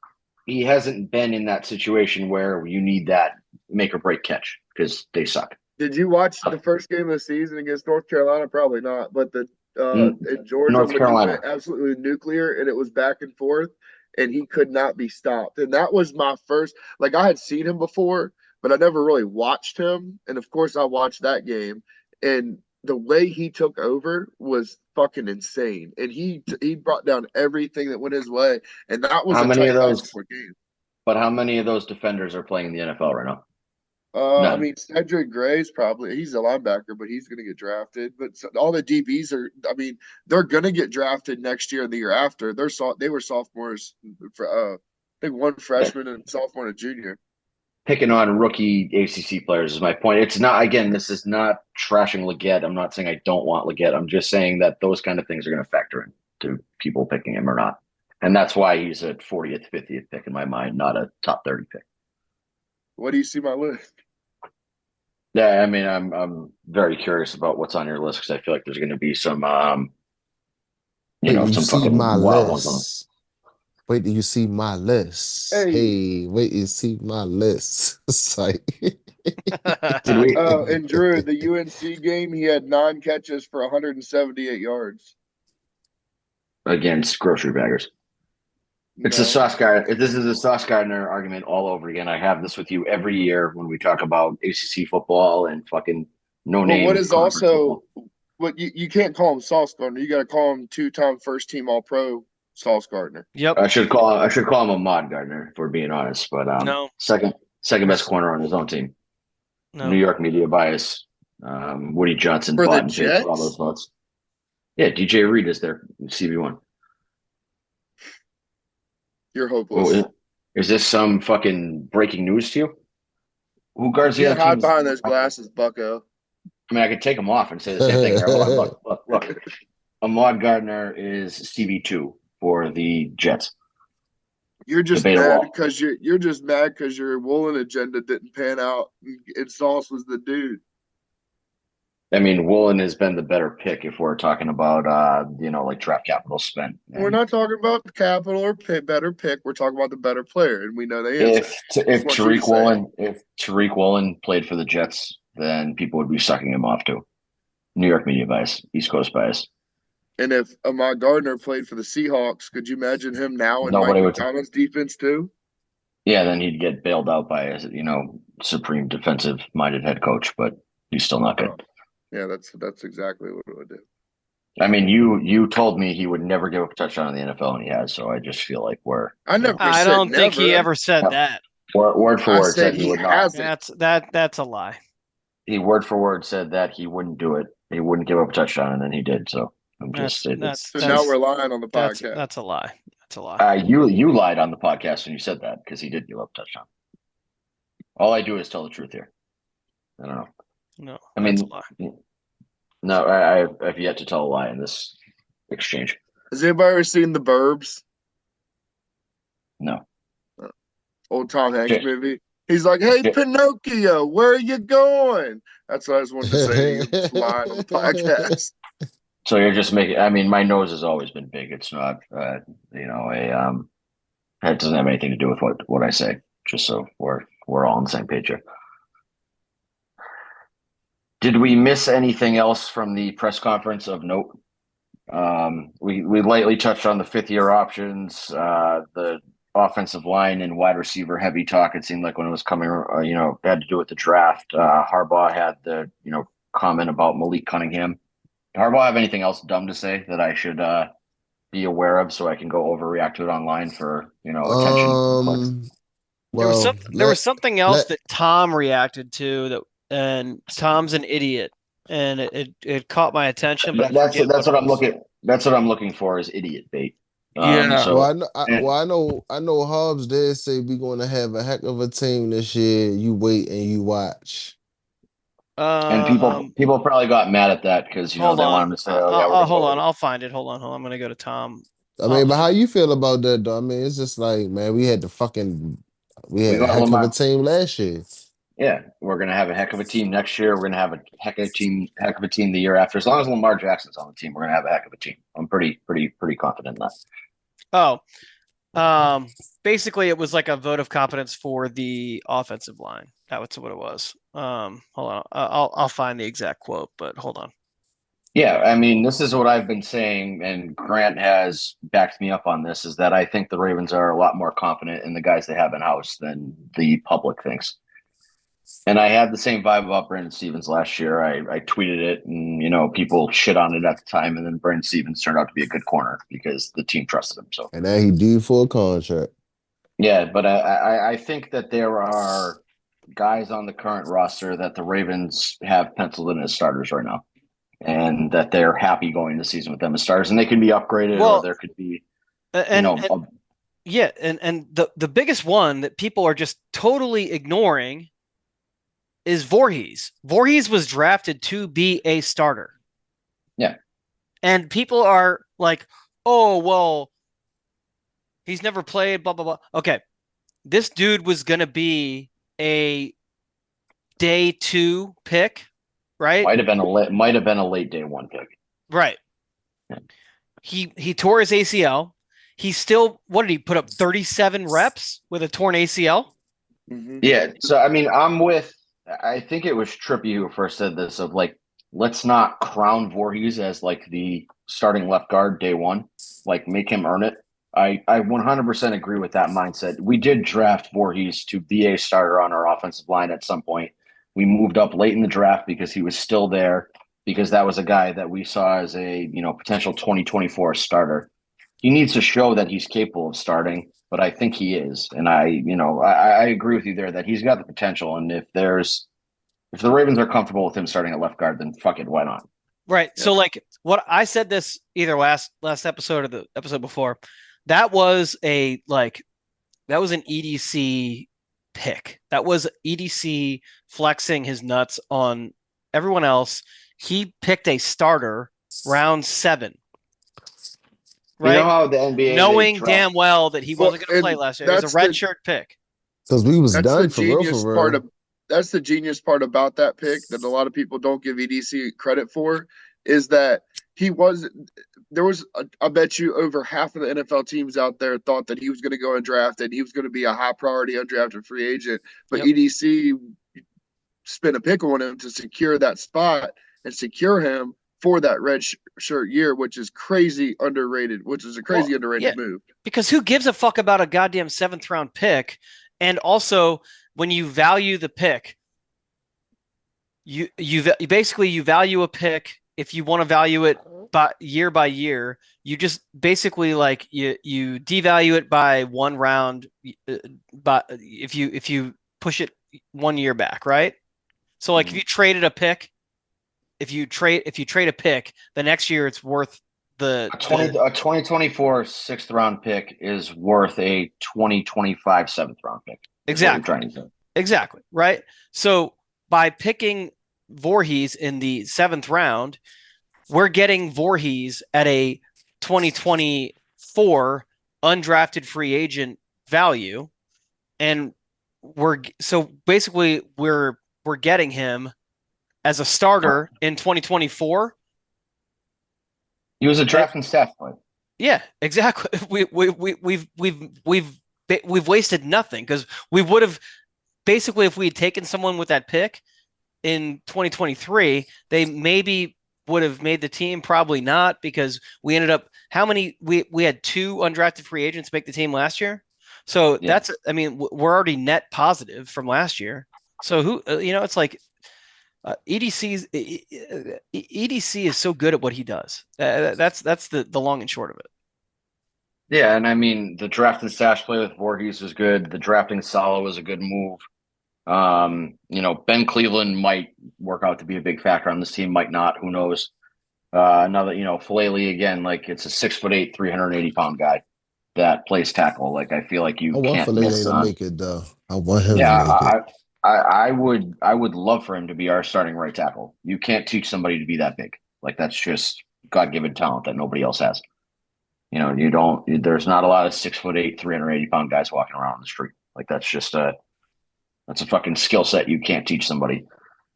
F: he hasn't been in that situation where you need that make or break catch because they suck.
H: Did you watch the first game of the season against North Carolina? Probably not, but in Georgia,
F: North Carolina,
H: he went absolutely nuclear, and it was back and forth, and he could not be stopped. And that was my first. Like I had seen him before, but I never really watched him. And of course, I watched that game, and the way he took over was fucking insane. And he brought down everything that went his way, and that was
F: how many of those
H: game.
F: But how many of those defenders are playing in the NFL right now?
H: I mean, Cedric Gray's he's a linebacker, but he's going to get drafted. But all the DBs they're going to get drafted next year and the year after. They were sophomores. I think one freshman and sophomore and a junior.
F: Picking on rookie ACC players is my point. It's not, again, this is not trashing Legette. I'm not saying I don't want Legette. I'm just saying that those kind of things are going to factor into people picking him or not. And that's why he's a 40th, 50th pick in my mind, not a top 30 pick.
H: What do you see my list?
F: Yeah, I mean, I'm very curious about what's on your list because I feel like there's going to be some, some fucking wild ones on.
E: Wait till you see my list. Hey, wait till you see my list. It's like.
H: And Drew, the UNC game, he had 9 catches for 178 yards
F: against grocery baggers. It's a Sauce Gardner. This is a Sauce Gardner argument all over again. I have this with you every year when we talk about ACC football and fucking no-name.
H: What is also what you can't call him Sauce Gardner. You got to call him 2-time first-team All-Pro Sauce Gardner.
G: Yep.
F: I should call him Ahmad Gardner, if we're being honest. But
G: no.
F: Second best corner on his own team.
G: No.
F: New York media bias. Woody Johnson
H: for
F: bought
H: the Jets?
F: all those votes. Yeah, DJ Reed is their CB1.
H: You're hopeless.
F: Is this some fucking breaking news to you? Who guards the other team?
H: Hide behind those glasses, bucko.
F: I mean, I could take them off and say the same thing. Look. Ahmad Gardner is CB2 for the Jets.
H: You're just mad because your Woolen agenda didn't pan out, and Sauce was the dude.
F: I mean, Woolen has been the better pick if we're talking about, like draft capital spent.
H: We're not talking about the capital or better pick. We're talking about the better player, and we know the answer.
F: If Tariq Woolen played for the Jets, then people would be sucking him off too. New York media bias, East Coast bias.
H: And if Ahmad Gardner played for the Seahawks, could you imagine him now in
F: Nobody
H: Mike
F: would
H: McDonald's defense too?
F: Yeah, then he'd get bailed out by a supreme defensive-minded head coach, but he's still not good.
H: Yeah, that's exactly what it would do.
F: I mean, you told me he would never give up a touchdown in the NFL, and he has. So I just feel like
G: I don't think he ever said that.
F: Word for word said he would not.
G: That's a lie.
F: He word for word said that he wouldn't do it. He wouldn't give up a touchdown, and then he did. So I'm just.
H: So now we're lying on the podcast.
G: That's a lie. That's a lie.
F: You lied on the podcast when you said that because he did give up a touchdown. All I do is tell the truth here. I don't know.
G: No,
F: I mean,
G: that's a lie.
F: No, I have yet to tell a lie in this exchange.
H: Has anybody ever seen The Burbs?
F: No.
H: Old Tom Hanks movie. He's like, "Hey, Pinocchio, where are you going?" That's what I just wanted to say. He lied on the podcast.
F: So you're just making. I mean, my nose has always been big. It's not, it doesn't have anything to do with what I say. Just so we're all on the same page here. Did we miss anything else from the press conference of note? We lightly touched on the fifth-year options, the offensive line and wide receiver heavy talk. It seemed like when it was coming, had to do with the draft. Harbaugh had the comment about Malik Cunningham. Did Harbaugh have anything else dumb to say that I should be aware of so I can go overreact to it online for attention?
G: There was something else that Tom reacted to and Tom's an idiot, and it caught my attention. But
F: that's what I'm looking. That's what I'm looking for is idiot bait.
G: Yeah.
E: I know Hobbs did say we're going to have a heck of a team this year. You wait and you watch.
F: And people probably got mad at that because they wanted to say,
G: hold on, I'll find it. Hold on. I'm gonna go to Tom.
E: I mean, but how you feel about that though? I mean, it's just like, man, we had a heck of a team last year.
F: Yeah, we're gonna have a heck of a team next year. We're gonna have a heck of a team the year after. As long as Lamar Jackson's on the team, we're gonna have a heck of a team. I'm pretty confident in that.
G: Basically, it was like a vote of confidence for the offensive line. That's what it was. Hold on, I'll find the exact quote, but hold on.
F: Yeah, I mean, this is what I've been saying, and Grant has backed me up on this, is that I think the Ravens are a lot more confident in the guys they have in-house than the public thinks. And I had the same vibe about Brandon Stevens last year. I tweeted it, and people shit on it at the time, and then Brandon Stevens turned out to be a good corner because the team trusted him. So,
E: and now he due for a contract.
F: Yeah, but I think that there are guys on the current roster that the Ravens have penciled in as starters right now, and that they're happy going into the season with them as starters, and they can be upgraded, or there could be,
G: the biggest one that people are just totally ignoring is Voorhees. Voorhees was drafted to be a starter.
F: Yeah.
G: And people are like, oh, well, he's never played, blah, blah, blah. Okay. This dude was going to be a day 2 pick, right?
F: Might have been a late day 1 pick.
G: Right. Yeah. He tore his ACL. He still, what did he put up 37 reps with a torn ACL?
H: Mm-hmm.
F: Yeah. So, I mean, I think it was Trippy who first said this of like, let's not crown Voorhees as like the starting left guard day 1, like make him earn it. I 100% agree with that mindset. We did draft Voorhees to be a starter on our offensive line at some point. We moved up late in the draft because he was still there, because that was a guy that we saw as a, potential 2024 starter. He needs to show that he's capable of starting, but I think he is. And I agree with you there that he's got the potential. And if the Ravens are comfortable with him starting at left guard, then fuck it, why not?
G: Right. Yeah. So like what I said this either last episode or the episode before, that was an EDC pick. That was EDC flexing his nuts on everyone else. He picked a starter round 7. Right.
F: You know how the NBA,
G: knowing damn well that he wasn't going to play last year. It was a redshirt pick.
E: Because we was done for real.
H: that's the genius part about that pick that a lot of people don't give EDC credit for, is that I bet you over half of the NFL teams out there thought that he was going to go undrafted. He was going to be a high priority undrafted free agent, but EDC spent a pick on him to secure that spot and secure him for that red shirt year, which is crazy underrated, underrated move.
G: Because who gives a fuck about a goddamn 7th round pick? And also, when you value the pick, you value a pick. If you want to value it by year, you just basically like you devalue it by 1 round. But if you push it 1 year back, right? So like if you traded a pick, if you trade a pick, the next year it's worth a
F: 2024 6th round pick is worth a 2025 7th round pick.
G: Exactly. Right. So by picking Voorhees in the 7th round, we're getting Voorhees at a 2024 undrafted free agent value. And we're getting him as a starter in 2024.
F: He was a drafting staff player.
G: Yeah, exactly. We've wasted nothing, because we would have basically, if we had taken someone with that pick in 2023, they maybe would have made the team. Probably not, because we ended up we had 2 undrafted free agents make the team last year. So we're already net positive from last year. So it's like EDC is so good at what he does. That's the long and short of it.
F: Yeah, and I mean, the draft and stash play with Voorhees was good. The drafting Salo was a good move. Ben Cleveland might work out to be a big factor on this team, might not. Who knows? Another, Falele again, like it's a 6'8", 380-pound guy that plays tackle. Like I feel like you can't miss on.
E: Make it though. I want him to make it.
F: I would love for him to be our starting right tackle. You can't teach somebody to be that big. Like that's just God-given talent that nobody else has. There's not a lot of 6'8", 380-pound guys walking around on the street. Like that's a fucking skill set you can't teach somebody.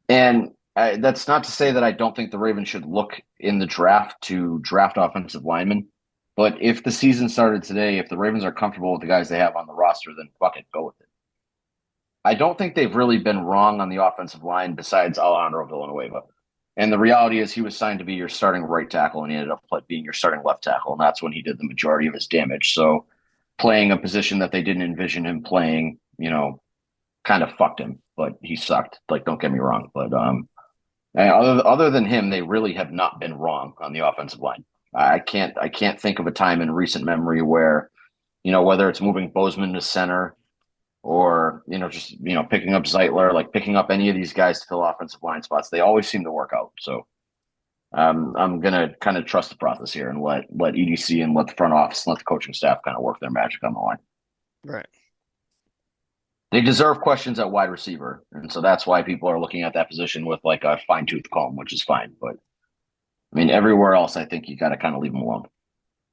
F: And that's not to say that I don't think the Ravens should look in the draft to draft offensive linemen. But if the season started today, if the Ravens are comfortable with the guys they have on the roster, then fuck it, go with it. I don't think they've really been wrong on the offensive line besides Alejandro Villanueva. And the reality is he was signed to be your starting right tackle, and he ended up being your starting left tackle, and that's when he did the majority of his damage. So playing a position that they didn't envision him playing, kind of fucked him, but he sucked. Like, don't get me wrong. But other than him, they really have not been wrong on the offensive line. I can't think of a time in recent memory where, whether it's moving Bozeman to center or, picking up Zeitler, like picking up any of these guys to fill offensive line spots, they always seem to work out. So I'm going to kind of trust the process here and let EDC and let the front office and let the coaching staff kind of work their magic on the line.
G: Right.
F: They deserve questions at wide receiver. And so that's why people are looking at that position with like a fine tooth comb, which is fine. But I mean, everywhere else, I think you got to kind of leave them alone.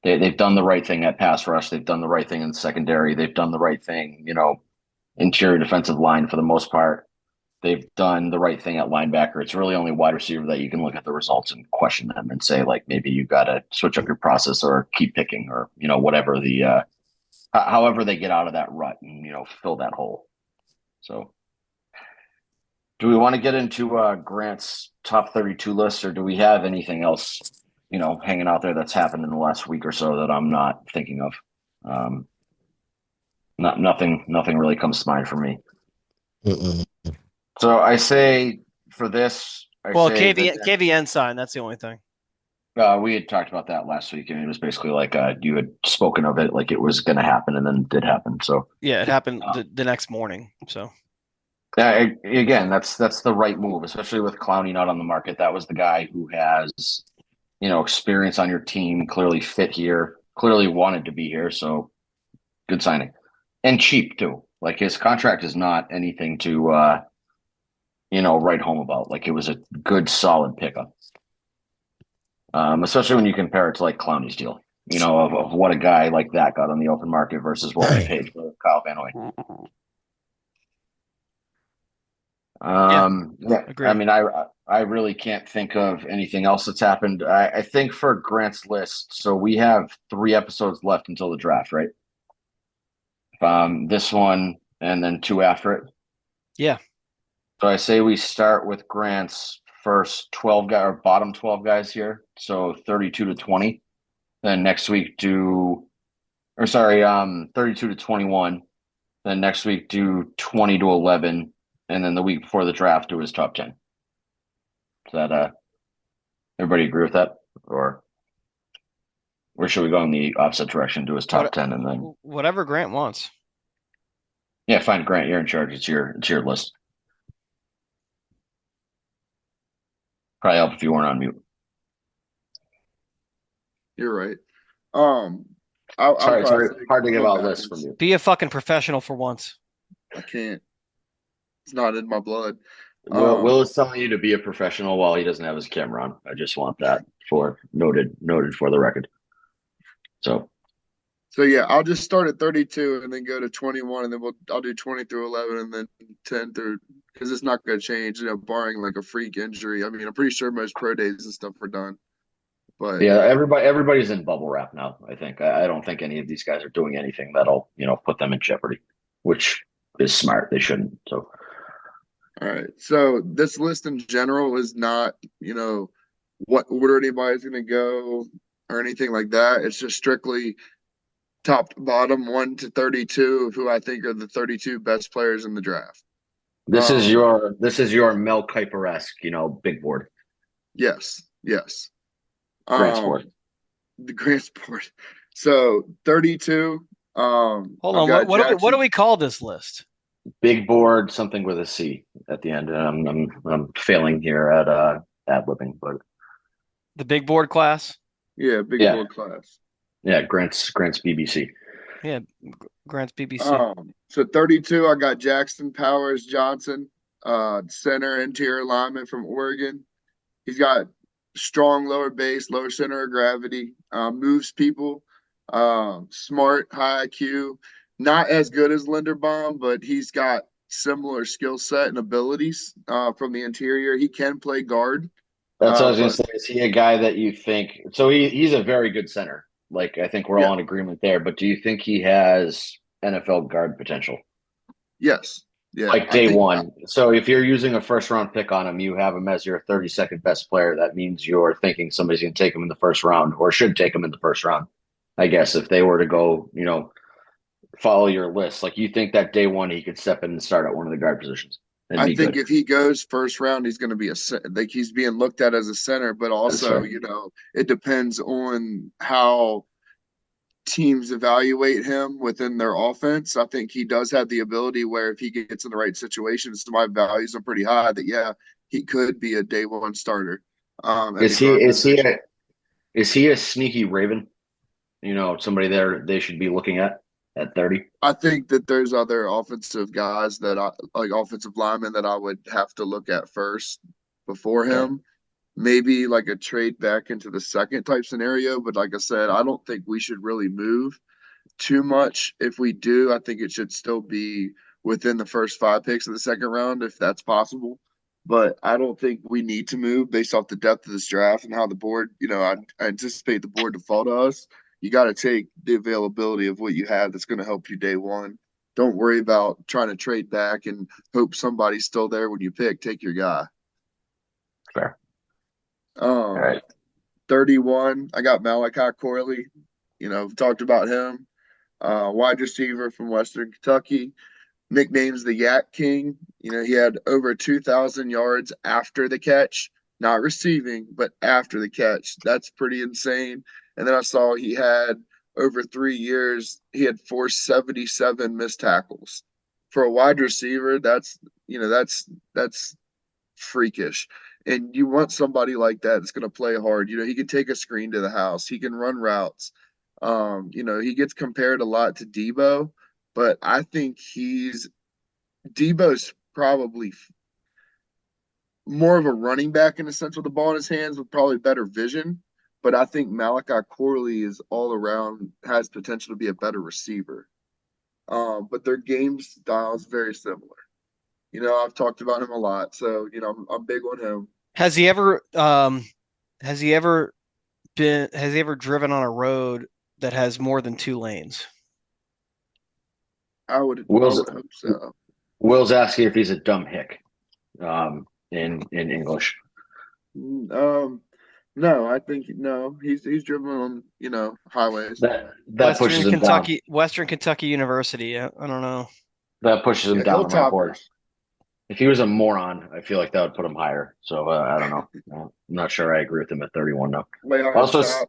F: They've done the right thing at pass rush. They've done the right thing in the secondary. They've done the right thing, interior defensive line for the most part. They've done the right thing at linebacker. It's really only wide receiver that you can look at the results and question them and say, like, maybe you got to switch up your process or keep picking or, whatever however they get out of that rut and, fill that hole. So do we want to get into Grant's top 32 list, or do we have anything else, hanging out there that's happened in the last week or so that I'm not thinking of? Nothing really comes to mind for me.
E: Mm-mm.
F: So I say for this,
G: KVN sign. That's the only thing.
F: We had talked about that last week, and it was basically like you had spoken of it like it was going to happen, and then it did happen. So
G: yeah, it happened the next morning. So
F: again, that's the right move, especially with Clowney not on the market. That was the guy who has experience on your team, clearly fit here, clearly wanted to be here. So good signing, and cheap too. Like his contract is not anything to write home about. Like it was a good, solid pickup. Especially when you compare it to like Clowney's deal, of what a guy like that got on the open market versus what we paid for Kyle Van Noy. Yeah,
G: Agreed.
F: I mean, I really can't think of anything else that's happened. I think for Grant's list, so we have 3 episodes left until the draft, right? This one and then 2 after it.
G: Yeah.
F: So I say we start with Grant's first 12 guy or bottom 12 guys here. So 32 to 20. Then next week 32 to 21. Then next week do 20 to 11. And then the week before the draft do his top 10. Is that everybody agree with that? Or should we go in the opposite direction, do his top 10 and then
G: whatever Grant wants.
F: Yeah, fine, Grant, you're in charge. It's your list. Probably help if you weren't on mute.
H: You're right.
F: Sorry, it's hard to give out lists from you.
G: Be a fucking professional for once.
H: I can't. It's not in my blood.
F: Will is telling you to be a professional while he doesn't have his camera on. I just want that noted for the record. So
H: yeah, I'll just start at 32 and then go to 21, and then I'll do 20 through 11, and then 10 through, because it's not going to change, barring like a freak injury. I mean, I'm pretty sure most pro days and stuff are done. But
F: yeah, everybody's in bubble wrap now. I think I don't think any of these guys are doing anything that'll put them in jeopardy, which is smart. They shouldn't. So.
H: All right. So this list in general is not, what order anybody's going to go or anything like that. It's just strictly top to bottom 1 to 32 of who I think are the 32 best players in the draft.
F: This is your Mel Kiper-esque, big board.
H: Yes.
F: Grant's board.
H: The Grant's board. So 32.
G: Hold on. What do we call this list?
F: Big board, something with a C at the end. I'm failing here at ad-libbing, but
G: the big board class.
H: Yeah, board class.
F: Yeah, Grant's BBC.
G: Yeah, Grant's BBC.
H: So 32, I got Jackson Powers Johnson, center interior lineman from Oregon. He's got strong lower base, lower center of gravity, moves people, smart, high IQ. Not as good as Linderbaum, but he's got similar skill set and abilities from the interior. He can play guard.
F: That's what I was going to say. Is he a guy that you think – so he's a very good center. Like, I think we're all in agreement there. But do you think he has NFL guard potential?
H: Yes. Yeah.
F: Like day one. So if you're using a first-round pick on him, you have him as your 32nd best player. That means you're thinking somebody's going to take him in the first round or should take him in the first round, I guess, if they were to go, follow your list. Like, you think that day one he could step in and start at one of the guard positions?
H: I think if he goes first round, he's going to be he's being looked at as a center, but also, it depends on how teams evaluate him within their offense. I think he does have the ability where if he gets in the right situations, my values are pretty high that, he could be a day one starter.
F: Is he a sneaky Raven? Somebody there they should be looking at 30?
H: I think that there's other offensive guys offensive linemen that I would have to look at first before him. Maybe like a trade back into the second type scenario. But like I said, I don't think we should really move too much. If we do, I think it should still be within the first 5 picks of the second round, if that's possible. But I don't think we need to move based off the depth of this draft and how the board, I anticipate the board to fall to us. You got to take the availability of what you have that's going to help you day one. Don't worry about trying to trade back and hope somebody's still there when you pick. Take your guy.
F: Fair. All right.
H: 31, I got Malachi Corley. Talked about him. Wide receiver from Western Kentucky. Nickname's the Yak King. He had over 2,000 yards after the catch. Not receiving, but after the catch. That's pretty insane. And then I saw he had over 3 years, he had 477 missed tackles. For a wide receiver, that's freakish. And you want somebody like that that's going to play hard. He can take a screen to the house. He can run routes. He gets compared a lot to Debo, but I think Debo's probably more of a running back in the sense with the ball in his hands with probably better vision. But I think Malachi Corley is all around, has potential to be a better receiver. But their game style is very similar. I've talked about him a lot, so I'm big on him.
G: Has he ever driven on a road that has more than 2 lanes?
H: I would
F: Will's
H: hope so.
F: Will's asking if he's a dumb hick, in English.
H: No, I think no. He's driven on highways.
F: That pushes him down.
G: Western Kentucky University. I don't know.
F: That pushes him
H: Yeah,
F: down on my board.
H: Hilltoppers.
F: If he was a moron, I feel like that would put him higher. So I don't know. I'm not sure I agree with him at 31 now.
H: Way higher
F: Also,
H: top.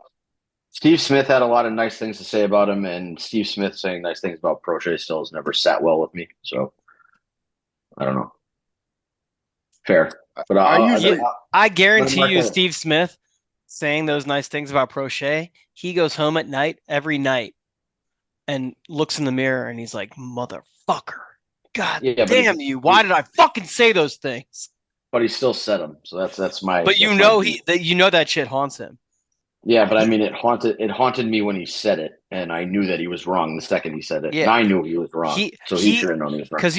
F: Steve Smith had a lot of nice things to say about him, and Steve Smith saying nice things about Prochet still has never sat well with me. So I don't know. Fair, but
G: I guarantee you, Steve Smith saying those nice things about Prochet, he goes home at night every night and looks in the mirror and he's like, motherfucker, God damn you! Why did I fucking say those things?
F: But he still said them, so that's my.
G: But that shit haunts him.
F: Yeah, but I mean, it haunted me when he said it, and I knew that he was wrong the second he said it.
G: Yeah.
F: And I knew he was wrong, so he should have known he was wrong.
G: Because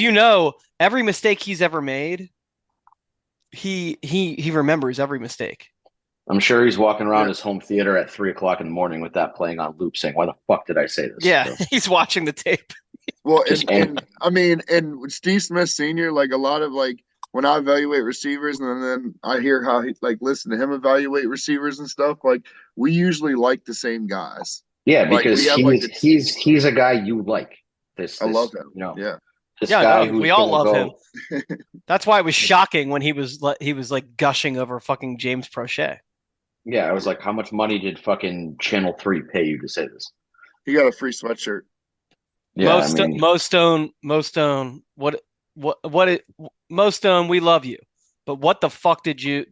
G: every mistake he's ever made, he remembers every mistake.
F: I'm sure he's walking around his home theater at 3:00 in the morning with that playing on loop, saying, "Why the fuck did I say this?"
G: Yeah,
F: so.
G: He's watching the tape.
H: Well, and Steve Smith Sr., like a lot of when I evaluate receivers and then I hear how he listen to him evaluate receivers and stuff, we usually like the same guys.
F: Yeah, because he's a guy you like.
H: I love him.
F: Yeah.
G: We all love him. That's why it was shocking when he was gushing over fucking James Prochet.
F: Yeah, I was like, how much money did fucking Channel 3 pay you to say this?
H: He got a free sweatshirt.
F: Yeah,
G: Mo Stone, Mo Stone, we love you. But what the fuck did you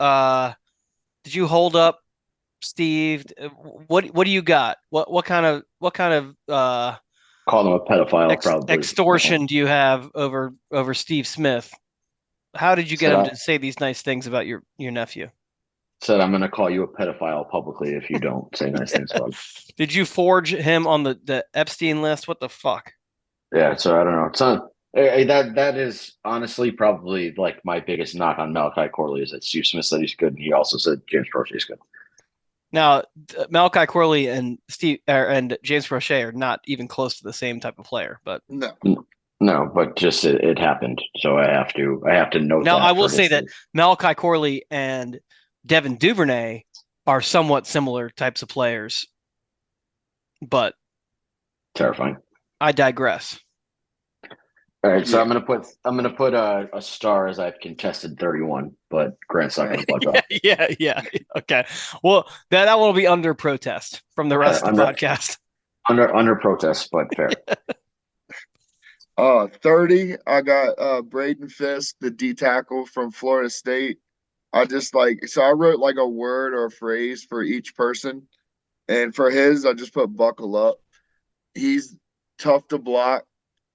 G: hold up, Steve? What do you got? What kind of
F: call him a pedophile, probably.
G: Extortion do you have over Steve Smith? How did you get him to say these nice things about your nephew?
F: Said, I'm going to call you a pedophile publicly if you don't say nice things about him.
G: Did you forge him on the Epstein list? What the fuck?
F: Yeah, so I don't know. That is honestly probably my biggest knock on Malachi Corley is that Steve Smith said he's good, and he also said James Prochet is good.
G: Now, Malachi Corley and James Prochet are not even close to the same type of player, but
F: no, but just it happened, so I have to note.
G: Now, I will say that Malachi Corley and Devin Duvernay are somewhat similar types of players, but
F: terrifying.
G: I digress.
F: All right, so I'm gonna put a star as I've contested 31, but Grant's not gonna plug up.
G: Yeah. Okay. Well, that will be under protest from the rest of the podcast.
H: Under protest, but fair. 30. I got Braden Fisk, the D tackle from Florida State. I just so I wrote a word or a phrase for each person, and for his, I just put buckle up. He's tough to block.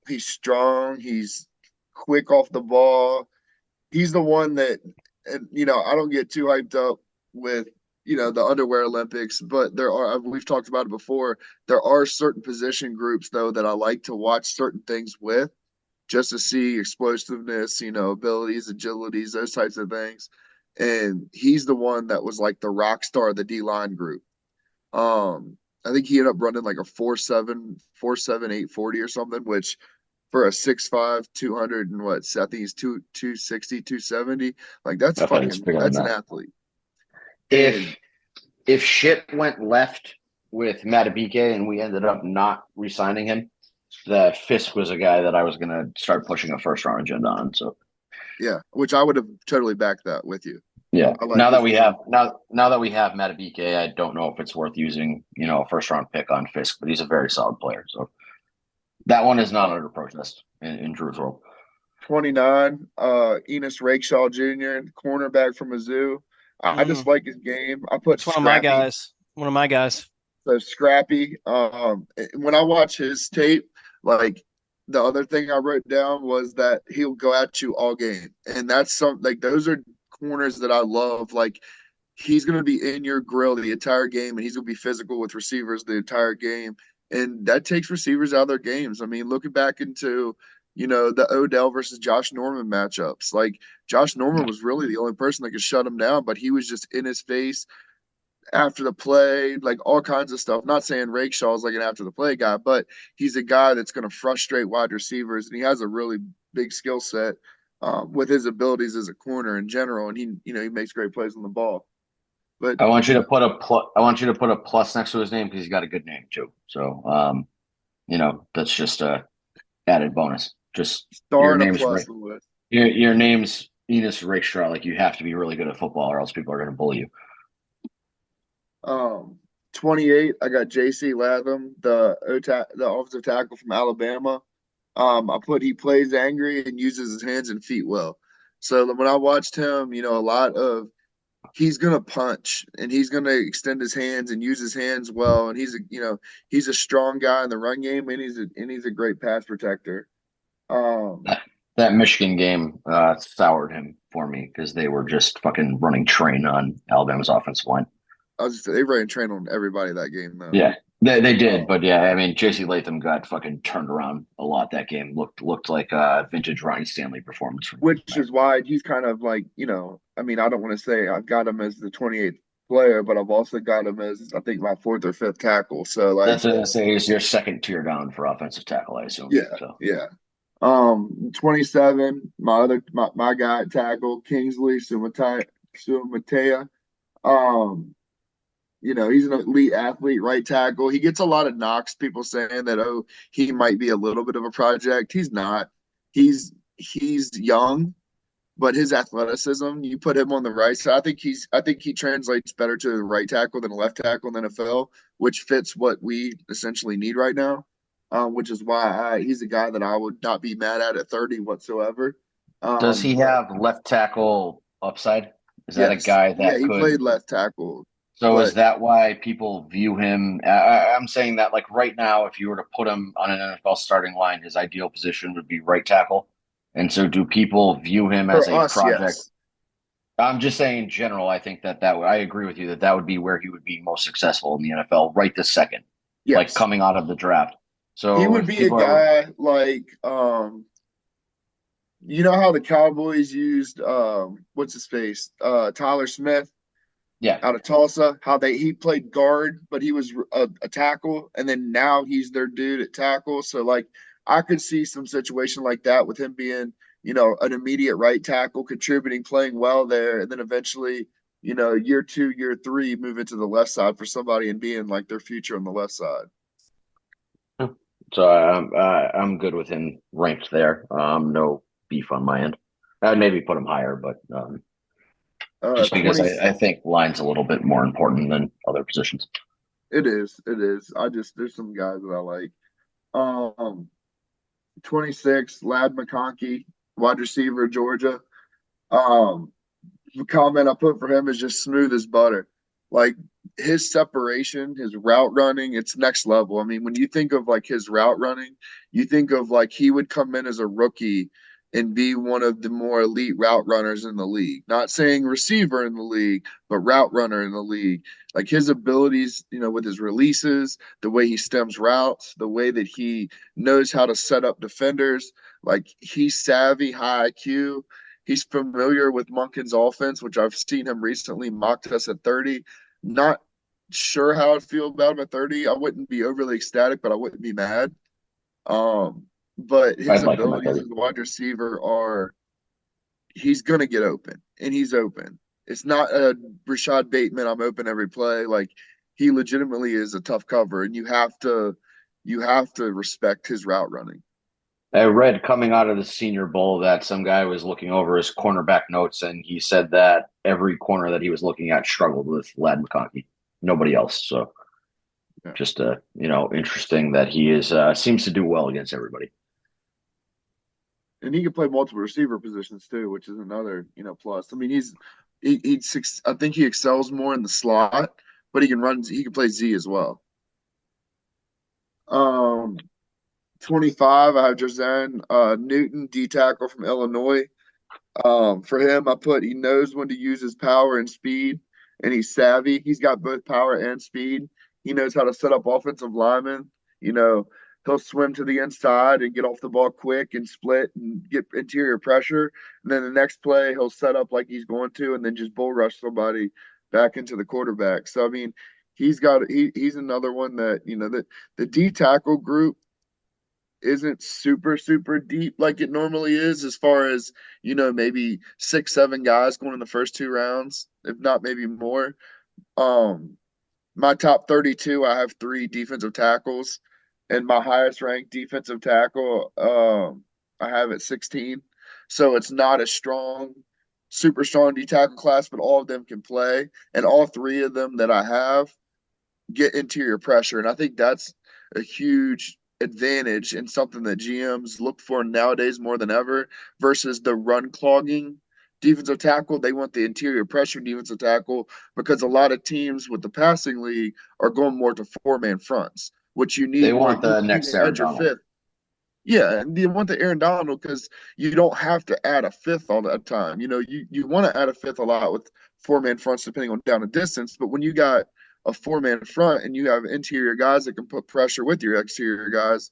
H: He's strong. He's quick off the ball. He's the one that, I don't get too hyped up with, the underwear Olympics, but we've talked about it before. There are certain position groups though that I like to watch certain things with, just to see explosiveness, abilities, agilities, those types of things. And he's the one that was the rock star of the D-line group. I think he ended up running a 4.7, 840 or something, which for a 6'5", 200 and what? I think he's 260, 270. That's an athlete.
F: If shit went left with Matabike and we ended up not re-signing him, the Fisk was a guy that I was going to start pushing a first-round agenda on. So,
H: yeah, which I would have totally backed that with you.
F: Yeah. Now that we have Matabike, I don't know if it's worth using, a first-round pick on Fisk, but he's a very solid player. So that one is not under protest in Drew's world.
H: 29, Enos Rakeshaw Jr., cornerback from Mizzou. I just like his game. I put
G: one of my guys.
H: So scrappy. When I watch his tape, the other thing I wrote down was that he'll go at you all game, and that's those are corners that I love. He's going to be in your grill the entire game, and he's going to be physical with receivers the entire game, and that takes receivers out of their games. I mean, looking back into the Odell versus Josh Norman matchups. Like Josh Norman was really the only person that could shut him down, but he was just in his face after the play, like all kinds of stuff. Not saying Rakeshaw is like an after the play guy, but he's a guy that's going to frustrate wide receivers, and he has a really big skill set with his abilities as a corner in general, and he makes great plays on the ball. But
F: I want you to put a plus next to his name because he's got a good name too. So that's just a added bonus. Just
H: star and a plus on the list.
F: Your name's Enos Rakestraw. Like you have to be really good at football, or else people are going to bully you.
H: 28. I got J.C. Latham, the offensive tackle from Alabama. He plays angry and uses his hands and feet well. So when I watched him, he's gonna punch and he's gonna extend his hands and use his hands well, and he's a strong guy in the run game, and he's a great pass protector.
F: That Michigan game soured him for me because they were just fucking running train on Alabama's offensive line.
H: They ran train on everybody that game though.
F: Yeah, they did, but yeah, I mean, J.C. Latham got fucking turned around a lot that game. Looked like a vintage Ryan Stanley performance from him.
H: Which is why he's kind of like, I mean, I don't want to say I've got him as the 28th player, but I've also got him as I think my 4th or 5th tackle. So like
F: that's what I say. He's your second tier down for offensive tackle, I assume.
H: Yeah,
F: so.
H: yeah. 27, my guy at tackle, Kingsley Sumatea. He's an elite athlete, right tackle. He gets a lot of knocks, people saying that, he might be a little bit of a project. He's not. He's young, but his athleticism, you put him on the right side. I think he translates better to the right tackle than a left tackle in the NFL, which fits what we essentially need right now. Which is why he's a guy that I would not be mad at 30 whatsoever.
F: Does he have left tackle upside? Is that a guy that
H: he played left tackle.
F: So is that why people view him? I'm saying that like right now, if you were to put him on an NFL starting line, his ideal position would be right tackle. And so do people view him as a project? Yes. I'm just saying in general, I think I agree with you that would be where he would be most successful in the NFL right this second. Yes. Like coming out of the draft. So
H: he would be a guy like, you know how the Cowboys used what's his face, Tyler Smith, out of Tulsa. How he played guard, but he was a tackle, and then now he's their dude at tackle. So like, I could see some situation like that with him being, an immediate right tackle, contributing, playing well there, and then eventually, year 2, year 3, move into the left side for somebody and being like their future on the left side.
F: So I'm good with him ranked there. No beef on my end. I'd maybe put him higher, but just because I think line's a little bit more important than other positions.
H: It is. There's some guys that I like. 26, Ladd McConkey, wide receiver, Georgia. The comment I put for him is just smooth as butter. Like his separation, his route running, it's next level. I mean, when you think of like his route running, you think of like he would come in as a rookie and be one of the more elite route runners in the league. Not saying receiver in the league, but route runner in the league. Like his abilities, with his releases, the way he stems routes, the way that he knows how to set up defenders. Like he's savvy, high IQ. He's familiar with Monken's offense, which I've seen him recently mocked us at 30. Not sure how I'd feel about him at 30. I wouldn't be overly ecstatic, but I wouldn't be mad. But his abilities as a wide receiver he's going to get open, and he's open. It's not a Rashad Bateman, I'm open every play. Like he legitimately is a tough cover, and you have to respect his route running.
F: I read coming out of the Senior Bowl that some guy was looking over his cornerback notes, and he said that every corner that he was looking at struggled with Ladd McConkey. Nobody else. So just interesting that he seems to do well against everybody.
H: And he can play multiple receiver positions too, which is another plus. I mean, I think he excels more in the slot, but he can play Z as well. 25, I have Jerzen Newton, D tackle from Illinois. For him, he knows when to use his power and speed, and he's savvy. He's got both power and speed. He knows how to set up offensive linemen. he'll swim to the inside and get off the ball quick and split and get interior pressure. And then the next play, he'll set up like he's going to, and then just bull rush somebody back into the quarterback. So I mean, he's another one that the D tackle group isn't super deep like it normally is, as far as maybe 6-7 guys going in the first 2 rounds, if not maybe more. My top 32, I have 3 defensive tackles, and my highest ranked defensive tackle, I have at 16. So it's not a super strong D tackle class, but all of them can play, and all 3 of them that I have get interior pressure. And I think that's a huge advantage and something that GMs look for nowadays more than ever versus the run clogging defensive tackle. They want the interior pressure defensive tackle because a lot of teams with the passing league are going more to 4-man fronts, which you need.
F: They want the next Aaron Donald.
H: Fifth. Yeah, and you want the Aaron Donald because you don't have to add a fifth all the time. You want to add a fifth a lot with 4-man fronts depending on down and distance, but when you got a 4-man front and you have interior guys that can put pressure with your exterior guys,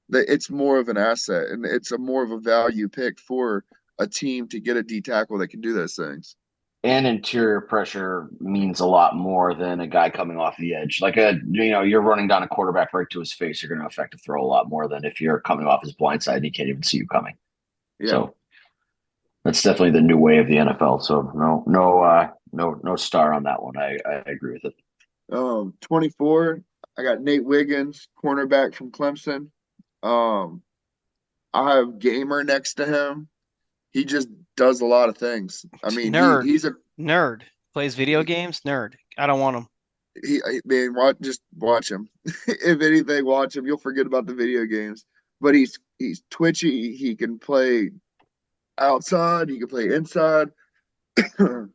H: that it's more of an asset and it's a more of a value pick for a team to get a D tackle that can do those things.
F: And interior pressure means a lot more than a guy coming off the edge. Like you're running down a quarterback right to his face, you're going to affect a throw a lot more than if you're coming off his blind side and he can't even see you coming. Yeah. So that's definitely the new way of the NFL. So no star on that one. I agree with it.
H: 24, I got Nate Wiggins, cornerback from Clemson. I have Gamer next to him. He just does a lot of things. I mean,
G: nerd.
H: He's a
G: nerd. Plays video games. Nerd. I don't want him.
H: Just watch him. If anything, watch him. You'll forget about the video games. But he's twitchy. He can play outside. He can play inside. There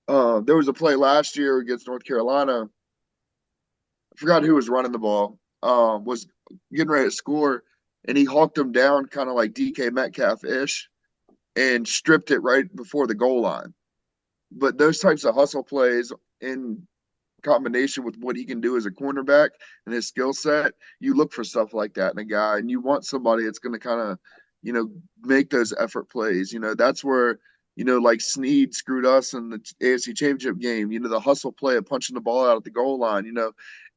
H: was a play last year against North Carolina. I forgot who was running the ball. Was getting ready to score, and he hawked him down, kind of like DK Metcalf-ish, and stripped it right before the goal line. But those types of hustle plays in combination with what he can do as a cornerback and his skill set, you look for stuff like that in a guy, and you want somebody that's going to kind of, make those effort plays. That's where, like Snead screwed us in the AFC Championship game, the hustle play of punching the ball out at the goal line.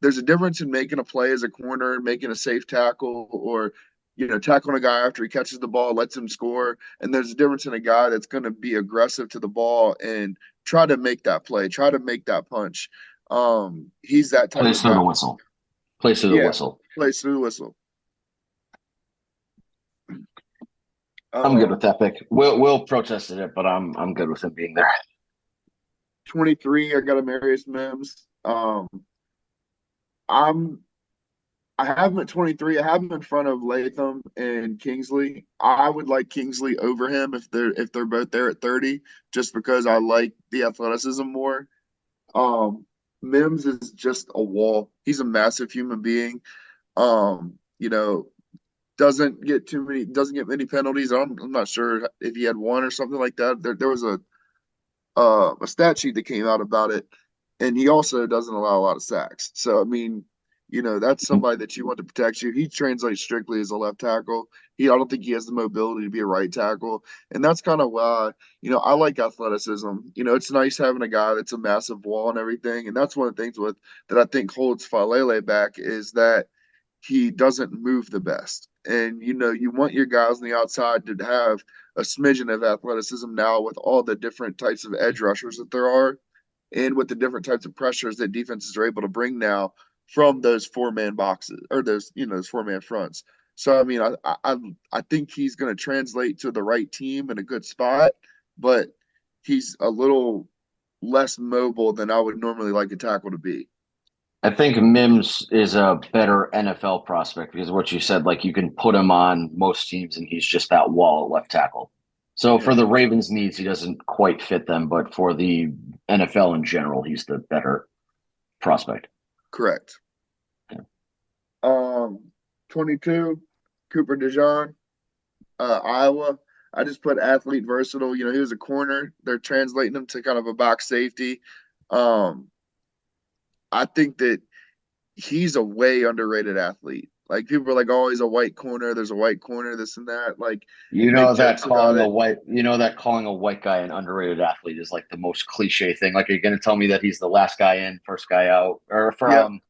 H: There's a difference in making a play as a corner, making a safe tackle, or tackling a guy after he catches the ball, lets him score. And there's a difference in a guy that's going to be aggressive to the ball and try to make that play, try to make that punch. He's that type
F: Plays
H: of
F: through
H: guy.
F: the whistle. Plays through the whistle.
H: Plays through the whistle.
F: I'm good with that pick. Will protested it, but I'm good with him being there.
H: 23, I got a Marius Mims. I have him at 23. I have him in front of Latham and Kingsley. I would like Kingsley over him if they're both there at 30, just because I like the athleticism more. Mims is just a wall. He's a massive human being. Doesn't get many penalties. I'm not sure if he had one or something like that. There was a stat sheet that came out about it, and he also doesn't allow a lot of sacks. So I mean, that's somebody that you want to protect you. He translates strictly as a left tackle. I don't think he has the mobility to be a right tackle. And that's kind of why, I like athleticism. It's nice having a guy that's a massive wall and everything. And that's one of the things that I think holds Falele back is that he doesn't move the best. And, you want your guys on the outside to have a smidgen of athleticism now with all the different types of edge rushers that there are and with the different types of pressures that defenses are able to bring now from those 4-man boxes or those 4-man fronts. So, I mean, I think he's going to translate to the right team in a good spot, but he's a little less mobile than I would normally like a tackle to be.
F: I think Mims is a better NFL prospect because of what you said, like you can put him on most teams and he's just that wall at left tackle. So for the Ravens' needs, he doesn't quite fit them, but for the NFL in general, he's the better prospect.
H: Correct. 22, Cooper DeJean, Iowa. I just put athlete versatile. He was a corner. They're translating him to kind of a box safety. I think that he's a way underrated athlete. Like people were like, "Oh, he's a white corner. There's a white corner. This and that." Like
F: You
H: make
F: know that
H: jokes about it.
F: calling a white guy an underrated athlete is like the most cliche thing. Like, are you going to tell me that he's the last guy in, first guy out, or
H: Yeah,
F: from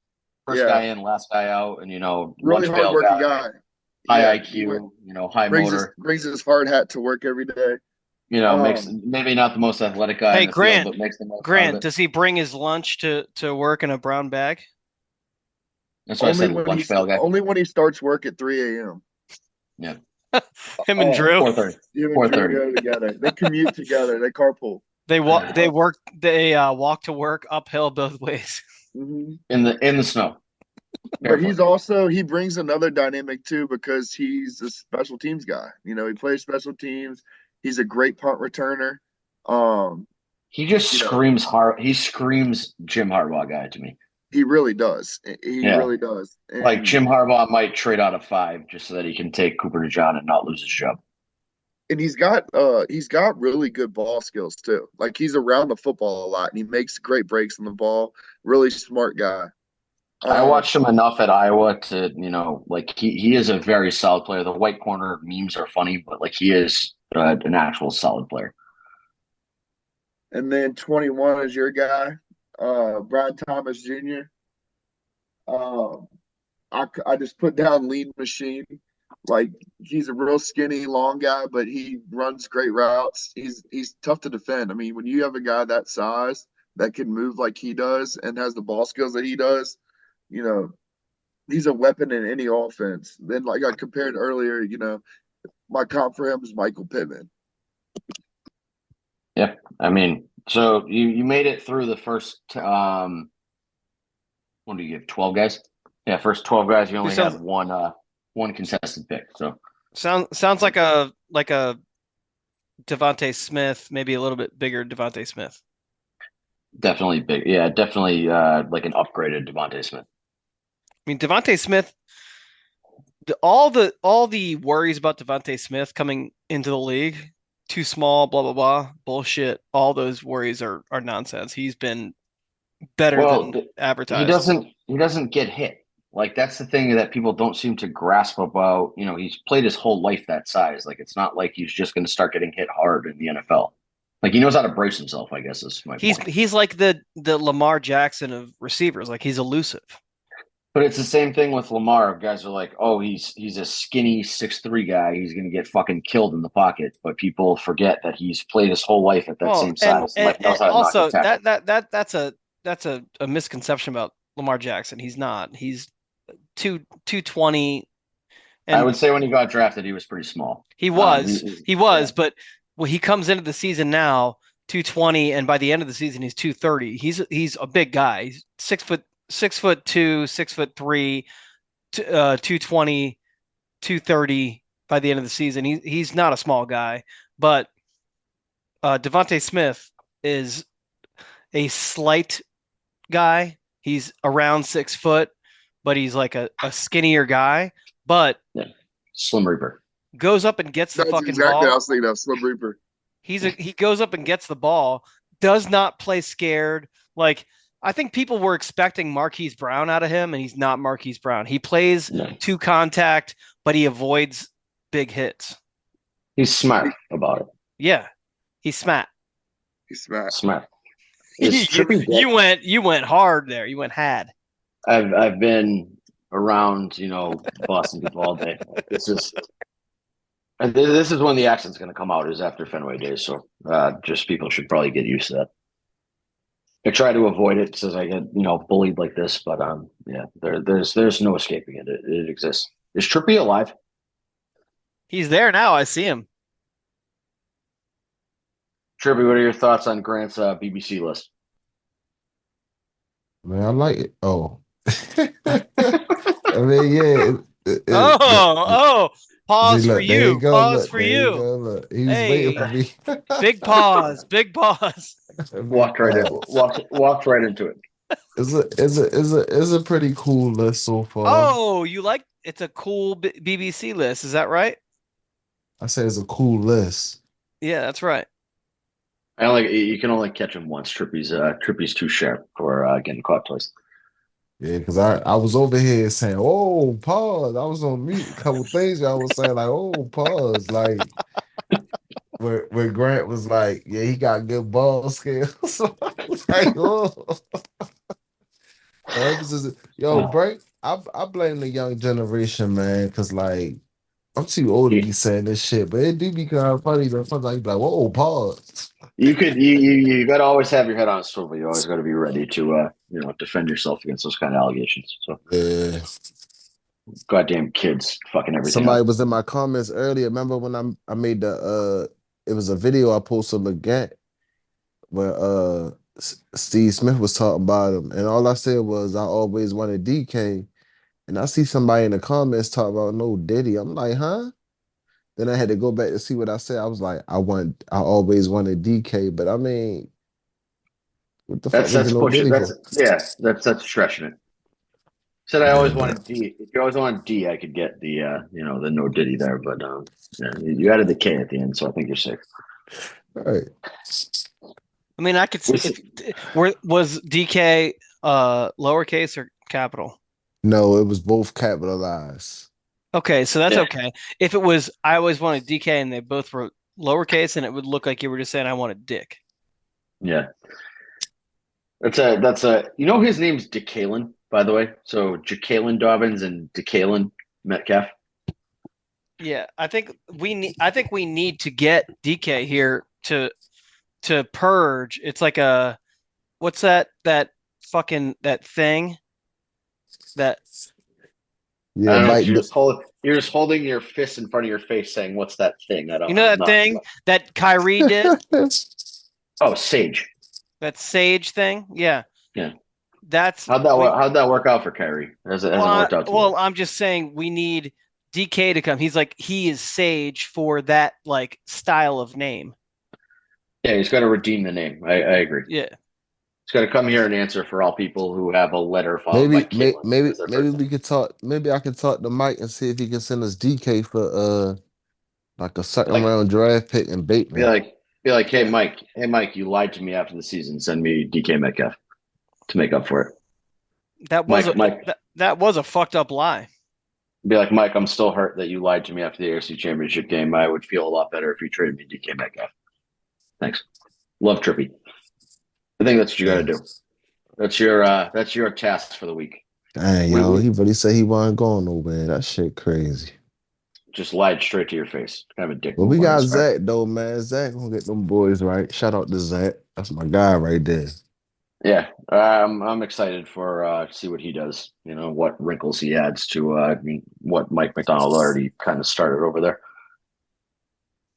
F: first
H: yeah,
F: guy in, last guy out, and
H: really
F: lunch pail
H: hardworking
F: guy,
H: guy.
F: high
H: Yeah,
F: IQ, high
H: brings his
F: motor.
H: brings his hard hat to work every day.
F: Makes maybe not the most athletic guy
G: Hey,
F: in the field,
G: Grant.
F: but makes the most out of
G: Grant,
F: it.
G: does he bring his lunch to work in a brown bag?
F: That's why I said lunch pail guy.
H: Only when he starts work at 3 a.m.
F: Yeah,
G: Him and Drew.
F: 4:30.
H: You and Drew
F: 4:30.
H: go together. They commute together. They carpool.
G: They walk to work uphill both ways.
H: Mm-hmm.
F: In the snow.
H: But he brings another dynamic too because he's a special teams guy. He plays special teams. He's a great punt returner.
F: He just screams hard. He screams Jim Harbaugh guy to me.
H: He really does. He really does. And
F: like Jim Harbaugh might trade out of 5 just so that he can take Cooper DeJean and not lose his job.
H: And he's got really good ball skills too. Like he's around the football a lot and he makes great breaks on the ball. Really smart guy.
F: I watched him enough at Iowa to, like he is a very solid player. The white corner memes are funny, but like he is an actual solid player.
H: And then 21 is your guy, Brian Thomas Jr. I just put down lean machine. Like he's a real skinny, long guy, but he runs great routes. He's tough to defend. I mean, when you have a guy that size that can move like he does and has the ball skills that he does, he's a weapon in any offense. Then, like I compared earlier, my comp for him is Michael Pittman.
F: Yeah, I mean, so you made it through the first. What do you give? 12 guys? Yeah, first 12 guys. You only had one contested pick. So
G: sounds like a Devontae Smith, maybe a little bit bigger Devontae Smith.
F: Definitely big. Yeah, definitely like an upgraded Devontae Smith.
G: I mean, Devontae Smith. All the worries about Devontae Smith coming into the league, too small, blah blah blah, bullshit. All those worries are nonsense. He's been better than advertised.
F: He doesn't get hit. Like that's the thing that people don't seem to grasp about. He's played his whole life that size. Like it's not like he's just going to start getting hit hard in the NFL. Like he knows how to brace himself. I guess is my point.
G: He's like the Lamar Jackson of receivers. Like he's elusive.
F: But it's the same thing with Lamar. Guys are like, oh, he's a skinny 6'3" guy. He's going to get fucking killed in the pocket. But people forget that he's played his whole life at that same size.
G: And also, that's a misconception about Lamar Jackson. He's not. He's 220. And
F: I would say when he got drafted, he was pretty small.
G: He was. But when he comes into the season now, 220, and by the end of the season, he's 230. He's a big guy. He's 6'2", 6'3", 220, 230 by the end of the season. He's not a small guy, but Devontae Smith is a slight guy. He's around 6 foot, but he's like a skinnier guy. But
F: Slim Reaper
G: goes up and gets the fucking
H: exactly
G: ball.
H: What I was thinking of, Slim Reaper.
G: He goes up and gets the ball. Does not play scared. Like I think people were expecting Marquise Brown out of him, and he's not Marquise Brown. He plays to contact, but he avoids big hits.
F: He's smart about it.
G: Yeah, he's smart.
H: He's smart.
F: Smart.
G: You went hard there. You went had.
F: I've been around, Boston people all day. This is when the accent's going to come out is after Fenway Days. So just people should probably get used to that. I try to avoid it since I get, bullied like this, but there's no escaping it. It exists. Is Trippy alive?
G: He's there now. I see him.
F: Trippy, what are your thoughts on Grant's BBC list?
E: Man, I like it. Oh. I mean, yeah.
G: Pause for you. Pause for you.
E: He was waiting for me.
G: Big pause. Big pause.
F: Walked right into it.
E: It's a pretty cool list so far.
G: Oh, it's a cool BBC list. Is that right?
E: I said it's a cool list.
G: Yeah, that's right.
F: You can only catch him once. Trippy's too sharp for getting caught twice.
E: Yeah, because I was over here saying, "Oh, pause." I was on mute. A couple things I was saying like, "Oh, pause." Like where Grant was like, "Yeah, he got good ball skills." So I was like, "Oh." Yo, break. I blame the young generation, man, because like I'm too old to be saying this shit, but it do be kind of funny. But sometimes you be like, "Whoa, pause."
F: You got to always have your head on a swivel. You always got to be ready to defend yourself against those kind of allegations. So
E: Yeah.
F: goddamn kids fucking everything
E: Somebody
F: up.
E: was in my comments earlier. Remember when I made the it was a video I posted Leggett where Steve Smith was talking about him, and all I said was I always wanted DK, and I see somebody in the comments talk about no Diddy. I'm like, huh? Then I had to go back to see what I said. I was like, I always wanted DK, but I mean, what the fuck was the
F: That's
E: no
F: pushing.
E: Diddy for?
F: That's stretching it. Said I always
E: Man,
F: wanted D. If you always wanted D, I could get the the no Diddy there, but you added the K at the end, so I think you're safe.
E: all right.
G: I mean, I could see if was DK lowercase or capital.
E: No, it was both capitalized.
G: Okay, so that's okay. If it was I always wanted DK and they both were lowercase, and it would look like you were just saying I wanted Dick.
F: Yeah. That's a you know his name's DeKalen, by the way. So Jacalen Dobbins and DeKalen Metcalf.
G: Yeah, I think we need to get DK here to purge. It's like a what's that fucking that thing that
E: Yeah,
F: I don't know.
E: Mike.
F: You're just holding your fist in front of your face, saying, "What's that thing?" I don't.
G: you know that thing that Kyrie did?
F: Oh, Sage.
G: That Sage thing? Yeah.
F: Yeah.
G: That's
F: How'd that work out for Kyrie? Hasn't worked out too well.
G: I'm just saying we need DK to come. He is Sage for that like style of name.
F: Yeah, he's got to redeem the name. I agree.
G: Yeah.
F: He's got to come here and answer for all people who have a letter followed by Caitlin.
E: Maybe we could talk. Maybe I could talk to Mike and see if he can send us DK for like a second round draft pick and Bateman.
F: Be like, hey Mike, you lied to me after the season. Send me DK Metcalf to make up for it.
G: That was a fucked up lie.
F: Be like, Mike, I'm still hurt that you lied to me after the AFC Championship game. I would feel a lot better if you traded me DK Metcalf. Thanks. Love Trippy. I think that's what you got to do. That's your task for the week.
E: Dang, yo, he really said he wasn't going nowhere. That shit crazy.
F: Just lied straight to your face. Kind of a dick.
E: Well, we got Zach though, man. Zach gonna get them boys right. Shout out to Zach. That's my guy right there.
F: Yeah, I'm excited for see what he does. You know what wrinkles he adds to what Mike McDonald already kind of started over there.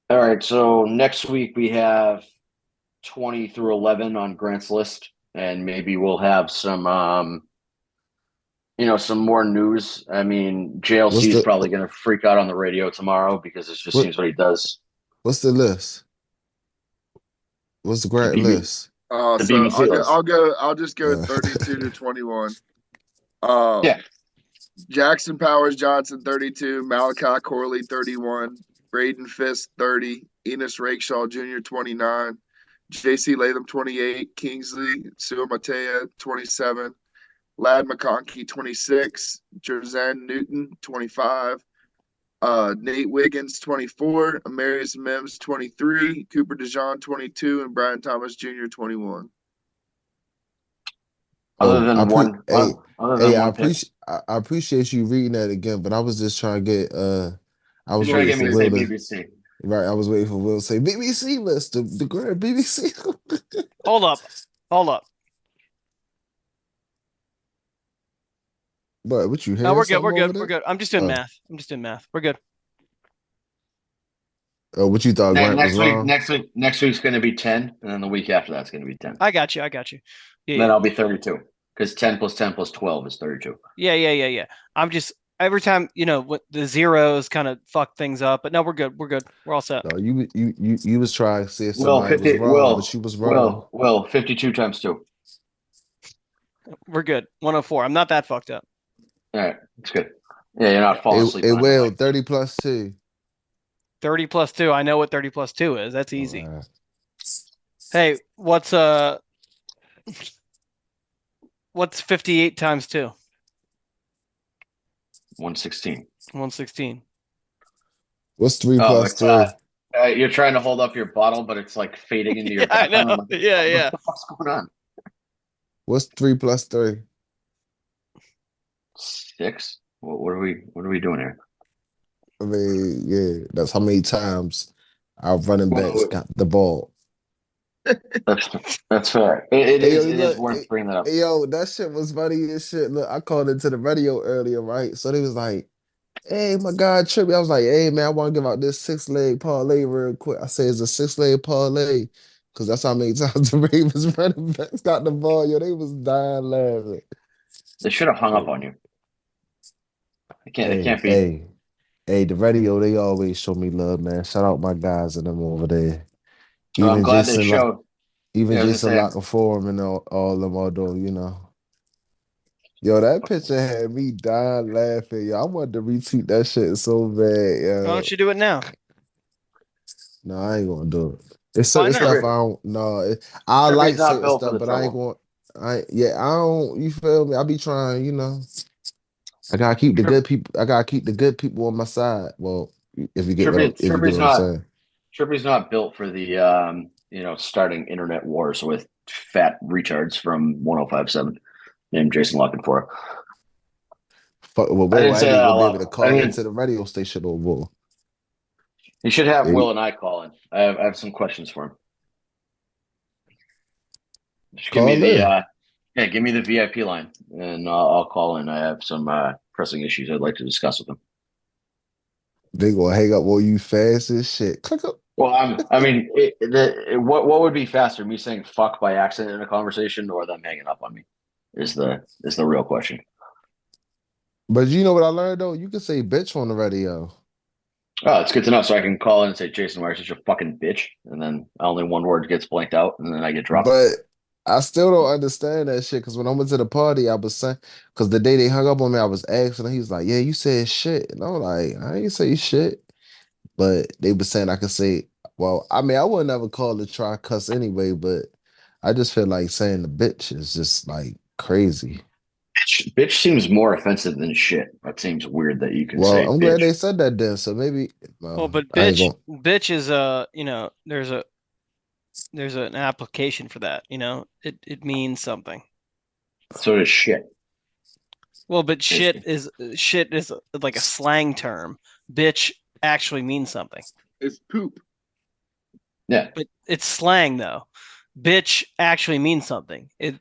F: All right, so next week we have 20 through 11 on Grant's list, and maybe we'll have some some more news. I mean, JLC is probably going to freak out on the radio tomorrow because it just seems what he does.
E: What's the list? What's the Grant list?
H: So I'll just go 32 to 21.
F: Yeah.
H: Jackson Powers Johnson 32, Malachi Corley 31, Braden Fisk 30, Enos Rakeshaw Jr. 29, JC Latham 28, Kingsley Suamatea 27, Lad McConkey 26, Jerzen Newton 25, Nate Wiggins 24, Amarius Mims 23, Cooper DeJean 22, and Brian Thomas Jr. 21.
E: I appreciate you reading that again, but I was just trying to get I was waiting for Will
F: BBC.
E: Right, I was waiting for Will to say BBC list, the Grant BBC.
G: Hold up.
E: But what you hear?
G: No, we're good. I'm just doing math. We're good.
E: Oh, what you thought?
F: Next week's going to be 10, and then the week after that's going to be 10.
G: I got you.
F: Yeah, then I'll be 32 because 10 plus 10 plus 12 is 32.
G: Yeah. I'm just every time what the zeros kind of fuck things up, but no, we're good. We're all set.
E: No, you was trying to see if somebody was wrong, but she was wrong.
F: Well, 52 times 2.
G: We're good. 104. I'm not that fucked up.
F: All right, it's good. Yeah, you're not falling asleep.
E: It will 30 plus 2.
G: 30 plus 2. I know what 30 plus 2 is. That's easy. Hey, what's What's 58 times 2?
F: 116.
G: 116.
E: What's 3
F: Oh,
E: plus
F: it's
E: 3?
F: you're trying to hold up your bottle, but it's like fading into your
G: Yeah, I
F: background.
G: know.
F: I'm like,
G: Yeah.
F: What the fuck's going on?
E: What's 3 plus 3?
F: 6. What are we doing here?
E: I mean, yeah, that's how many times our running backs
F: Well,
E: got the ball.
F: that's fair. It
E: Hey, yo,
F: is
E: look,
F: worth bringing that up.
E: hey, yo, that shit was funny as shit. Look, I called into the radio earlier, right? So they was like, hey, my God, Trippy. I was like, hey, man, I want to give out this 6-leg parlay real quick. I said, it's a 6-leg parlay. Because that's how many times the Ravens running backs got the ball. Yo, they was dying laughing.
F: They should have hung up on you. It
E: Hey,
F: can't be.
E: hey, hey, the radio, they always show me love, man. Shout out my guys and them over there.
F: Well, I'm
E: Even
F: glad they
E: Jason,
F: showed.
E: even
F: Yeah, I was
E: Jason
F: gonna say,
E: Locker Forum and all them, although, you know. Yo, that picture had me dying laughing. Yo, I wanted to retweet that shit so bad.
G: Why
E: Yo,
G: don't you do it now?
E: no, I ain't gonna do it. It's
G: Why
E: certain
G: not?
E: stuff I don't know. I
F: Trippy's
E: like
F: not
E: certain
F: built for
E: stuff,
F: the
E: but I ain't
F: trouble.
E: going. I don't. You feel me? I be trying. You know, I gotta keep the
F: Trip,
E: good people. I gotta keep the good people on my side. Well,
F: Trippy,
E: if you get
F: Trippy's
E: what I'm
F: not
E: saying.
F: Trippy's not built for the starting internet wars with fat retards from 105.7 named Jason Lockenfora.
E: Fuck, well,
F: I didn't
E: I
F: say
E: ain't
F: that
E: even
F: out
E: gonna be able
F: loud.
E: to
F: I
E: call
F: mean,
E: into the radio station no more.
F: you should have
E: Hey,
F: Will and I call in. I have some questions for him. Just give me
E: call
F: the
E: in.
F: give me the VIP line, and I'll call in. I have some pressing issues I'd like to discuss with him.
E: They gonna hang up on you fast as shit. Click up.
F: Well, what would be faster, me saying "fuck" by accident in a conversation, or them hanging up on me? Is the real question.
E: But you know what I learned though? You can say bitch on the radio.
F: Oh, it's good to know. So I can call in and say, "Jason, why are you such a fucking bitch?" And then only one word gets blanked out, and then I get dropped.
E: But I still don't understand that shit because when I went to the party, I was saying, because the day they hung up on me, I was asking, and he was like, yeah, you said shit. And I'm like, I ain't say shit. But they were saying I could say, well, I mean, I would never call it try cuss anyway, but I just feel like saying the bitch is just like crazy.
F: Bitch seems more offensive than shit. That seems weird that you can
E: Well,
F: say
E: I'm glad
F: bitch.
E: they said that then. So maybe,
G: Well,
E: well,
G: but
E: I ain't going.
G: bitch is there's an application for that. It means something.
F: So does shit.
G: Well, but shit is like a slang term. Bitch actually means something.
H: It's poop.
F: Yeah.
G: But it's slang though. Bitch actually means something.
F: I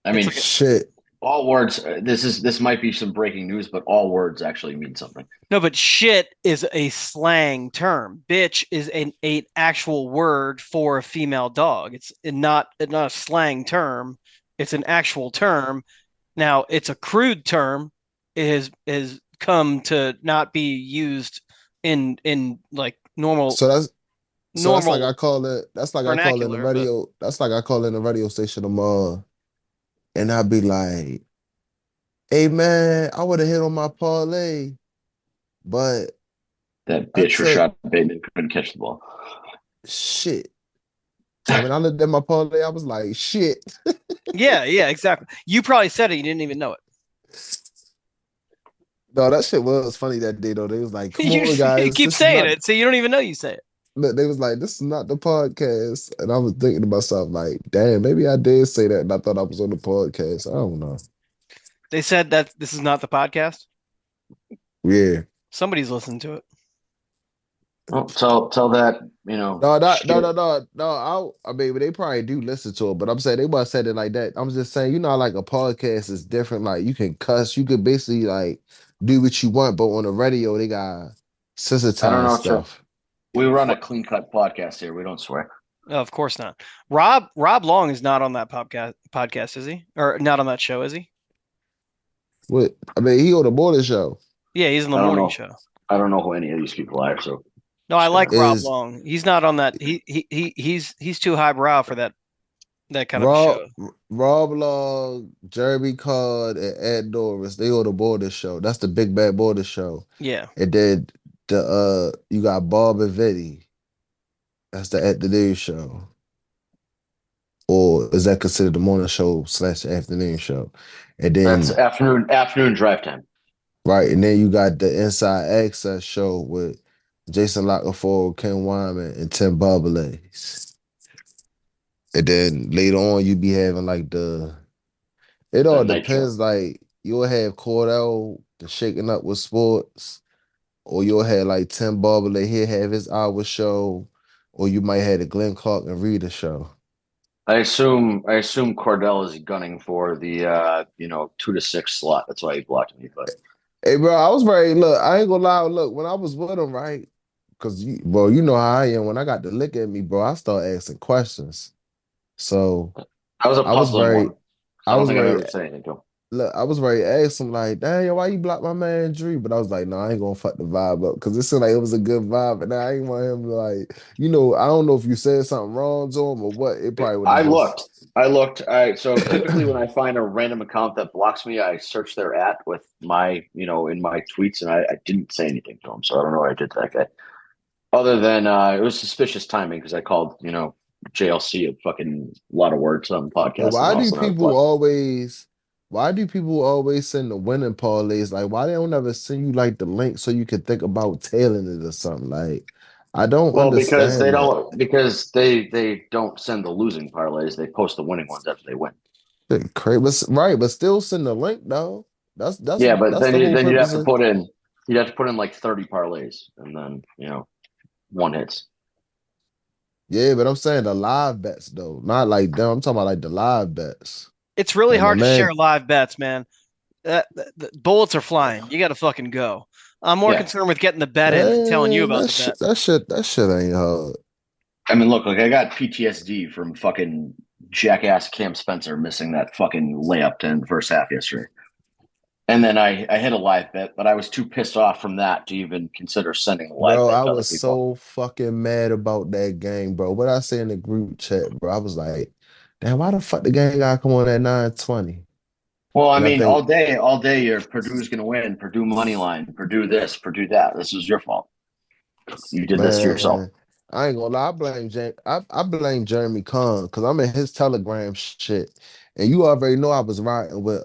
G: It's
F: mean,
G: like
E: Shit.
F: all words. This might be some breaking news, but all words actually mean something.
G: no, but shit is a slang term. Bitch is an actual word for a female dog. It's not a slang term. It's an actual term. Now, it's a crude term. It has come to not be used in like
E: So that's like I
G: normal
E: call it. That's like I call in the
G: vernacular, but
E: radio. That's like I call in the radio station tomorrow, and I'd be like, "Hey man, I would have hit on my parlay, but
F: That
E: I
F: bitch
E: took
F: Rashad Bateman couldn't catch the ball.
E: shit." And when I looked at my parlay, I was like, "Shit."
G: yeah, exactly. You probably said it, you didn't even know it.
E: No, that shit was funny that day though. They was like, "Come
G: you
E: on,
G: you
E: guys,
G: keep
E: this is
G: saying
E: not."
G: it, so you don't even know you say it.
E: Look, they was like, "This is not the podcast," and I was thinking to myself, like, "Damn, maybe I did say that," and I thought I was on the podcast. I don't know.
G: They said that this is not the podcast.
E: Yeah.
G: Somebody's listening to it.
F: Well, tell that
E: No,
F: shit.
E: I mean, they probably do listen to it, but I'm saying they must have said it like that. I'm just saying, like a podcast is different. Like you can cuss, you could basically like do what you want, but on the radio they got
F: I don't
E: sensitized
F: know, Chip.
E: stuff.
F: We run a clean cut podcast here. We don't swear.
G: No, of course not. Rob Long is not on that podcast, is he? Or not on that show, is he?
E: What? I mean, he on the morning show.
G: Yeah, he's on the
F: I don't
G: morning
F: know.
G: show.
F: I don't know who any of these people are. So
G: No, I like Rob
E: Is
G: Long. He's not on that. He's too highbrow for that kind of a
E: Rob
G: show.
E: Rob Long, Jeremy Card, and Ed Norris. They on the border show. That's the Big Bad Border show.
G: Yeah.
E: And then you got Bob and Vinny. That's the At the News show. Or is that considered the morning show / afternoon show? And
F: That's
E: then
F: afternoon drive time.
E: right, and then you got the Inside Access show with Jason Lockenford, Ken Wyman, and Tim Barbalays. And then later on, you be having like it all
F: Night show.
E: depends. Like you'll have Cordell, the Shaking Up with Sports, or you'll have like Tim Barbalay, he'll have his hour show, or you might have the Glenn Clark and Rita show.
F: I assume Cordell is gunning for the 2 to 6 slot. That's why he blocked me. But
E: Hey, bro, I ain't gonna lie. Look, when I was with him, right? Because, bro, you know how I am. When I got to look at me, bro, I start asking questions. So
F: that was a
E: I was
F: puzzling
E: very,
F: one.
E: I
F: I don't
E: was
F: think I've
E: very,
F: ever said anything to him.
E: look, I was very ask him like, "Dang, yo, why you block my man Drew?" But I was like, "No, I ain't gonna fuck the vibe up because it seemed like it was a good vibe, and I ain't want him to like, I don't know if you said something wrong to him or what. It probably would have
F: I
E: just
F: looked. So typically when I find a random account that blocks me, I search their with my, in my tweets, and I didn't say anything to him. So I don't know what I did to that guy. Other than it was suspicious timing because I called, JLC a fucking lot of words on the
E: But
F: podcast, and all of a sudden I was blocked.
E: why do people always send the winning parlays? Like, why they don't ever send you like the link so you can think about tailing it or something? Like, I don't
F: Well, because
E: understand that.
F: they don't send the losing parlays; they post the winning ones after they win.
E: Right, but still send the link though.
F: Yeah, but
E: That's the whole
F: then
E: purpose of.
F: you'd have to put in like 30 parlays, and then one hits.
E: Yeah, but I'm saying the live bets though, not like them. I'm talking about like the live bets.
G: It's really
E: Like my
G: hard to
E: man,
G: share live bets, man. The bullets are flying. You got to fucking go. I'm more
F: Yeah,
G: concerned with getting the bet in than telling you about
E: that
G: the bet.
E: that shit ain't hard.
F: I mean, look, like I got PTSD from fucking jackass Cam Spencer missing that fucking layup in the first half yesterday. And then I hit a live bet, but I was too pissed off from that to even consider sending a live
E: Bro,
F: bet
E: I
F: to other
E: was
F: people.
E: so fucking mad about that game, bro. What I say in the group chat, bro, I was like, damn, why the fuck the game gotta come on at 9:20?
F: Well, I
E: And I
F: mean,
E: think,
F: all day, you're Purdue's going to win. Purdue money line. Purdue this. Purdue that. This is your fault. You did this to yourself.
E: man, I ain't gonna lie, I blame Jeremy Kahn because I'm in his telegram shit. And you already know I was riding with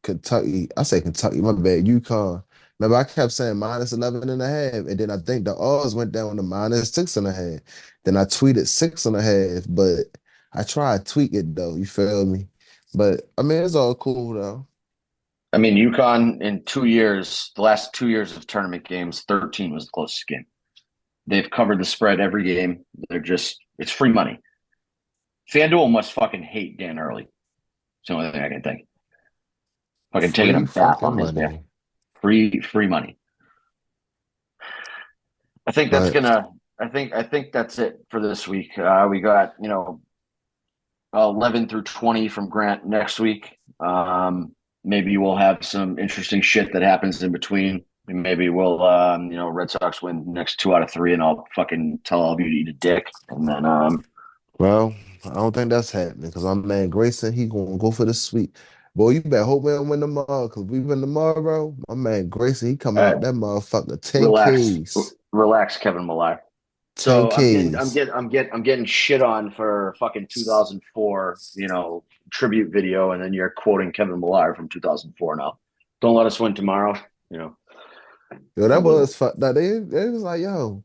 E: Kentucky. I say Kentucky, my bad, UConn. Remember, I kept saying minus 11 and a half, and then I think the odds went down to minus 6.5. Then I tweeted 6.5, but I tried to tweak it though, you feel me? But I mean, it's all cool though.
F: I mean, UConn in 2 years, the last 2 years of tournament games, 13 was the closest game. They've covered the spread every game. It's free money. FanDuel must fucking hate Dan Early. It's the only thing I can think. Fucking taking a
E: Free
F: bath
E: fucking
F: on his back.
E: money.
F: Free money. I think that's
E: But
F: gonna. I think that's it for this week. We got 11 through 20 from Grant next week. Maybe we'll have some interesting shit that happens in between. Maybe we'll Red Sox win the next 2 out of 3, and I'll fucking tell all of you to eat a dick. And then
E: well, I don't think that's happening because my man Grayson, he gonna go for the sweep. Boy, you better hope we don't win tomorrow because we win tomorrow. My man Grayson, he coming
F: uh,
E: out that motherfucker 10
F: relax,
E: Ks.
F: relax, Kevin Millar.
E: 10
F: So
E: Ks.
F: I'm getting shit on for fucking 2004, tribute video, and then you're quoting Kevin Millar from 2004 now. Don't let us win tomorrow.
E: Yo, that was fuck. They was like, yo,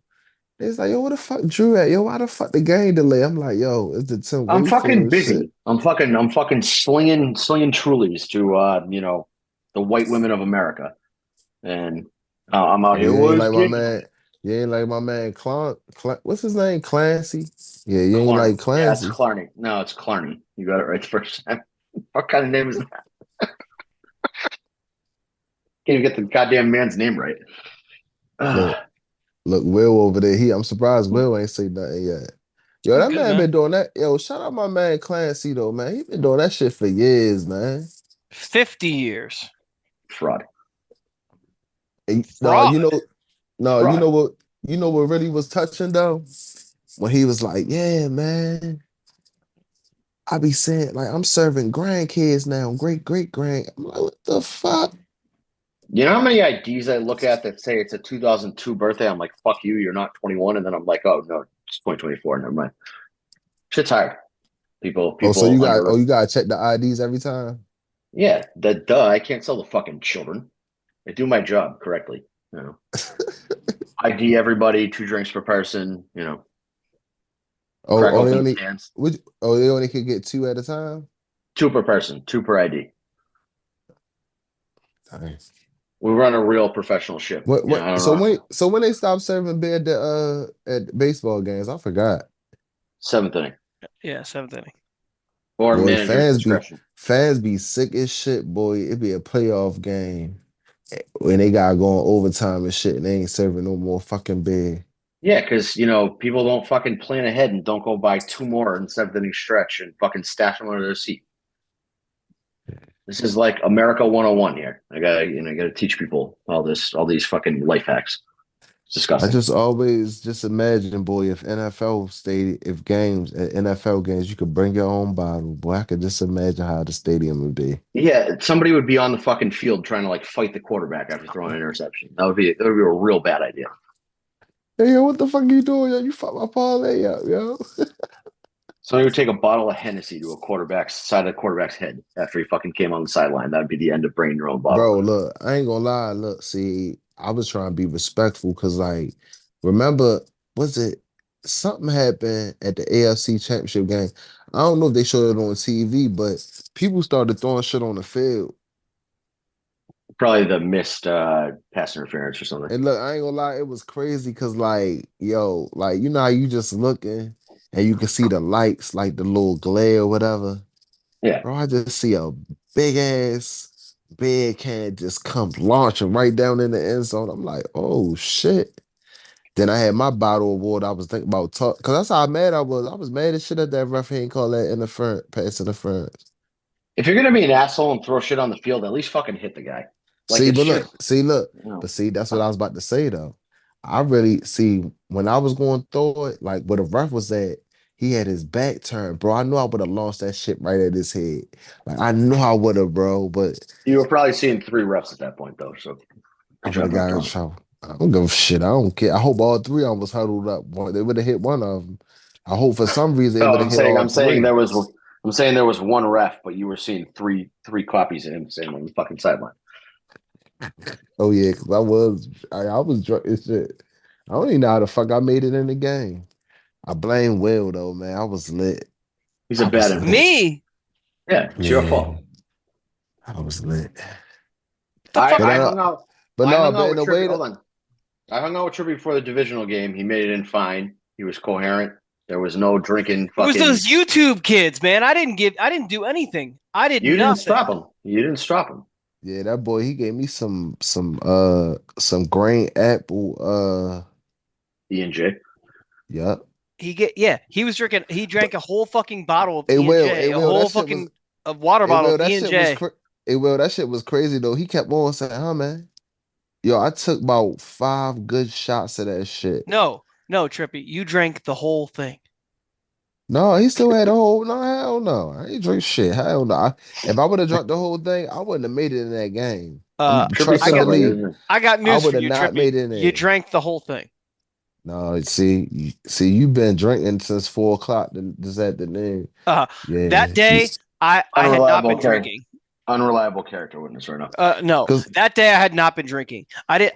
E: where the fuck Drew at? Yo, why the fuck the game delay? I'm like, yo, it's the Tim
F: I'm fucking
E: Wakefield shit.
F: busy. I'm fucking slinging Trulies to the white women of America, and I'm out
E: Oh, you
F: here.
E: ain't
F: Was
E: like my
F: Jake
E: man. You ain't like my man what's his name? Clancy. Yeah, you ain't
F: Clarney?
E: like
F: Yeah, it's
E: Clancy.
F: Clarney. No, it's Clarney. You got it right the first time. What kind of name is that? Can't even get the goddamn man's name right.
E: Look, look, Will over there. I'm surprised Will ain't say nothing yet. Yo,
G: I'm
E: that
G: good,
E: man
G: man.
E: been doing that. Yo, shout out my man Clancy though, man. He been doing that shit for years, man.
G: 50 years.
F: Fraud.
E: No,
G: Fraud.
E: you know
F: Fraud.
E: what, really was touching though? When he was like, yeah, man. I be saying, like, I'm serving grandkids now, great grand. I'm like, what the fuck?
F: You know how many IDs I look at that say it's a 2002 birthday? I'm like, fuck you, you're not 21. And then I'm like, oh, no, it's 2024. Never mind. Shit's hard. People.
E: So you gotta check the IDs every time.
F: Yeah, I can't sell the fucking children. I do my job correctly. ID everybody, 2 drinks per person. Crack open the cans.
E: They only can get 2 at a time.
F: 2 per person, 2 per ID.
E: Nice.
F: We run a real professional ship.
E: So when they stopped serving beer at baseball games, I forgot.
F: 7th inning.
G: Yeah, 7th inning.
F: Or manager's discretion.
E: Fans be sick as shit, boy. It'd be a playoff game when they gotta go on overtime and shit, and they ain't serving no more fucking beer.
F: Yeah, because people don't fucking plan ahead and don't go buy 2 more in 7th inning stretch and fucking stash them under their seat. This is like America 101 here. I gotta teach people all these fucking life hacks. It's disgusting.
E: I just always imagine, boy, if NFL games, you could bring your own bottle, boy. I could just imagine how the stadium would be.
F: Yeah, somebody would be on the fucking field trying to like fight the quarterback after throwing an interception. That would be a real bad idea.
E: Hey, yo, what the fuck you doing, yo? You fucked my parlay up, yo.
F: Somebody would take a bottle of Hennessy to a side of the quarterback's head after he fucking came on the sideline. That would be the end of bringing your own bottle.
E: Bro, look, I ain't gonna lie. Look, see, I was trying to be respectful because, like, remember, something happened at the AFC Championship game? I don't know if they showed it on TV, but people started throwing shit on the field.
F: Probably the missed pass interference or something.
E: And look, I ain't gonna lie, it was crazy because, like, yo, like, you know how you just looking and you can see the lights, like the little glare or whatever.
F: Yeah.
E: Bro, I just see a big ass beer can just come launching right down in the end zone. I'm like, oh shit. Then I had my bottle of water. I was thinking about because that's how mad I was. I was mad as shit at that ref. He ain't call that pass interference.
F: If you're gonna be an asshole and throw shit on the field, at least fucking hit the guy. Like,
E: see, that's what I was about to say though. I really see when I was going through it, like where the ref was at, he had his back turned, bro. I knew I would have launched that shit right at his head. Like I knew I would have, bro. But
F: you were probably seeing 3 refs at that point though. So
E: I would have got in trouble. I don't give a shit. I don't care. I hope all 3 of them was huddled up. Boy, they would have hit one of them. I hope for some reason they would have hit all
F: I'm saying
E: 3.
F: I'm saying there was 1 ref, but you were seeing three copies of him saying on the fucking sideline.
E: Oh yeah, because I was drunk as shit. I don't even know how the fuck I made it in the game. I blame Will though, man. I was lit.
F: He's a bad influence.
G: Me?
F: Yeah, it's your fault.
E: I was lit.
F: I hung out.
E: But
F: I
E: no,
F: hung
E: but
F: out
E: in
F: with
E: a way
F: Trippy. Hold on. I hung out with Trippy before the divisional game. He made it in fine. He was coherent. There was no drinking.
G: It was those YouTube kids, man. I didn't do anything.
F: You didn't stop him. You didn't stop him.
E: Yeah, that boy, he gave me some grain apple
F: E&J.
E: Yep.
G: He was drinking. He drank a whole fucking bottle of
E: a
G: whole fucking water bottle of E&J.
E: That shit was crazy though. He kept on saying, "Huh, man, yo, I took about 5 good shots of that shit."
G: No, Trippy, you drank the whole thing.
E: No, he still had a whole. No, hell no, I ain't drink shit. Hell no. If I would have drunk the whole thing, I wouldn't have made it in that game.
G: I got news for you, Trippy. You drank the whole thing.
E: No, see, you've been drinking since 4 o'clock this afternoon.
G: That day, I had not been drinking.
F: Unreliable character witness right now.
G: No, that day I had not been drinking. I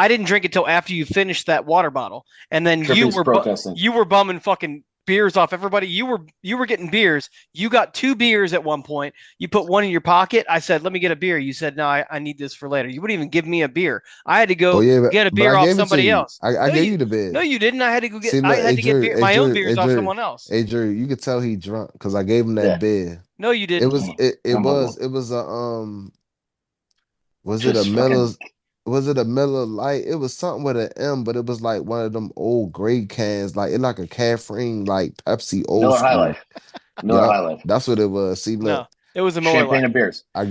G: didn't drink until after you finished that water bottle, and then you were bumming fucking beers off everybody. You were getting beers. You got 2 beers at one point. You put 1 in your pocket. I said, "Let me get a beer." You said, "No, I need this for later." You wouldn't even give me a beer. I had to go get a beer off somebody else.
E: I gave you the beer.
G: No, you didn't. I had to go get. I had to get my own beers off someone else.
E: Hey, Drew, you could tell he drunk because I gave him that beer.
G: No, you didn't.
E: Was it a Miller Lite? It was something with an M, but it was like one of them old gray cans, like it like a caffeine, like Pepsi old
F: Miller
E: school.
F: High Life. Miller High Life.
E: That's what it was. See, look.
G: No, it was a Miller
F: Champagne
G: Lite.
F: And beers.
G: I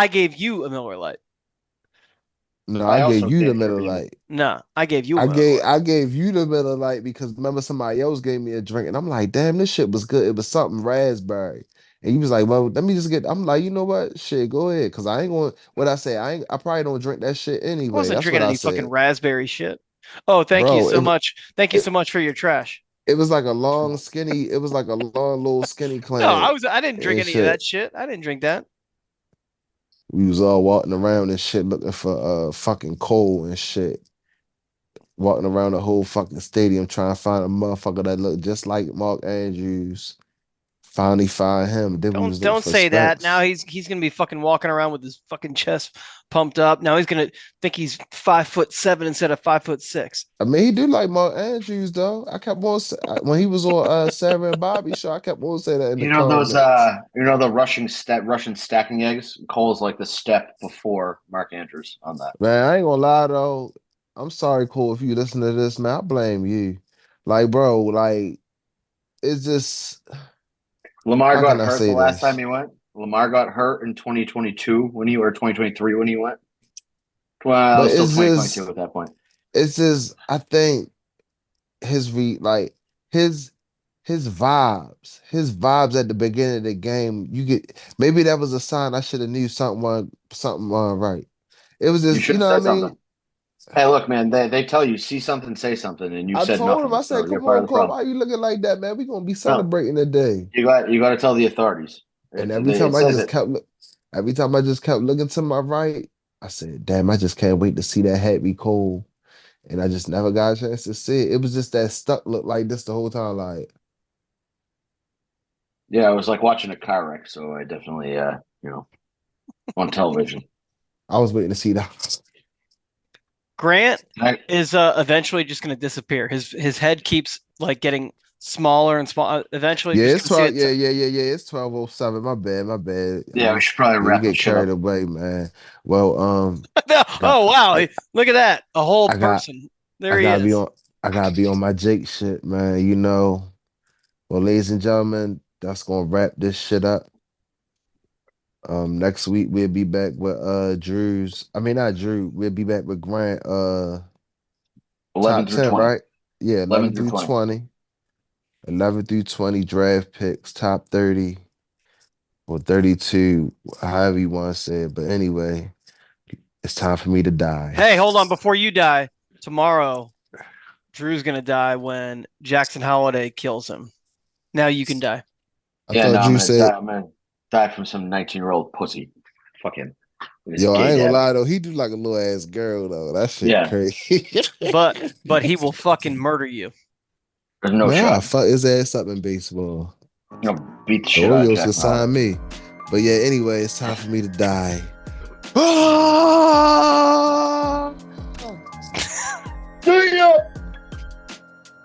G: gave you a Miller Lite.
E: No, I gave you the Miller Lite.
G: No, I gave you.
E: I gave you the Miller Lite because remember somebody else gave me a drink, and I'm like, damn, this shit was good. It was something raspberry. And he was like, well, let me just get. I'm like, you know what? Shit, go ahead. Cause I ain't going. What I say, I probably don't drink that shit anyway.
G: I wasn't drinking any fucking raspberry shit. Oh, thank you so much. Thank you so much for your trash.
E: It was like a long skinny. It was like a long little skinny
G: No,
E: clan
G: I didn't drink
E: and
G: any of
E: shit.
G: that shit. I didn't drink that.
E: We was all walking around and shit looking for fucking coal and shit. Walking around the whole fucking stadium trying to find a motherfucker that looked just like Mark Andrews. Finally find him. Then we was looking
G: Don't
E: for
G: say that. Now
E: Spence.
G: he's gonna be fucking walking around with his fucking chest pumped up. Now he's gonna think he's 5'7" instead of 5'6".
E: I mean, he do like Mark Andrews though. I kept on when he was on Sarah and Bobby show. I kept on saying that in the
F: You know those
E: comments.
F: the Russian stacking eggs? Cole's like the step before Mark Andrews on that.
E: Man, I ain't gonna lie though. I'm sorry, Cole, if you listen to this, man. I blame you. Like, bro, like it's just
F: Lamar
E: how
F: got
E: can I
F: hurt the
E: say
F: last time
E: this?
F: he went. Lamar got hurt in 2022 or 2023 when he went. Well, it
E: But
F: was still 2022 at that point.
E: it's just I think like his his vibes at the beginning of the game, you get maybe that was a sign I should have knew something right. It was
F: You
E: just,
F: should
E: you
F: have
E: know what I
F: said
E: mean?
F: something. Hey, look, man, they tell you see something, say something, and you
E: I
F: said
E: told him,
F: nothing.
E: I
F: So
E: said,
F: you're
E: come
F: part
E: on,
F: of the
E: Cole,
F: problem.
E: why you looking like that, man? We gonna be
F: No,
E: celebrating today.
F: you got to tell the authorities.
E: And
F: It says it.
E: every time I just kept looking to my right, I said, damn, I just can't wait to see that hat be cold. And I just never got a chance to see it. It was just that stuck look like this the whole time. Like,
F: Yeah, it was like watching a car wreck. So I definitely, on television.
E: I was waiting to see that.
G: Grant
F: I,
G: is eventually just gonna disappear. His head keeps like getting smaller and smaller. Eventually,
E: Yeah,
G: you're
E: it's
G: just gonna
E: 12.
G: see it.
E: Yeah. It's 12:07. My bad. My bad.
F: yeah, we should probably
E: We
F: wrap
E: get
F: this shit
E: carried
F: up.
E: away, man. Well, I got
G: Oh wow!
E: I,
G: Look at that, a whole
E: I got
G: person. There
E: I
G: he
E: gotta be
G: is.
E: on I gotta be on my Jake shit, man. You know. Well, ladies and gentlemen, that's gonna wrap this shit up. Next week we'll be back with Drew's. I mean not Drew. We'll be back with Grant.
F: 11
E: Top
F: through
E: 10,
F: 20.
E: right? Yeah,
F: 11
E: 11
F: through
E: through
F: 20.
E: 20. 11 through 20 draft picks, top 30 or 32, however you want to say it. But anyway, it's time for me to die.
G: Hey, hold on! Before you die, tomorrow, Drew's gonna die when Jackson Holiday kills him. Now you can die.
E: I
F: Yeah,
E: thought
F: no,
E: Drew said,
F: I'm gonna die from some 19-year-old pussy. Fuck him. With his
E: yo, I
F: gay
E: ain't gonna
F: dad.
E: lie though. He do like a little ass girl though. That shit
F: Yeah,
E: crazy.
G: But he will fucking murder you.
F: there's no
E: Man, I'll
F: shot.
E: fuck his ass up in baseball.
F: You know, beat the
E: The
F: shit out of
E: Orioles
F: Jack
E: can sign
F: Mahler.
E: me. But yeah, anyway, it's time for me to die.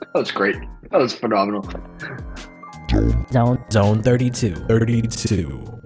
F: That was great. That was phenomenal.
D: Zone 32.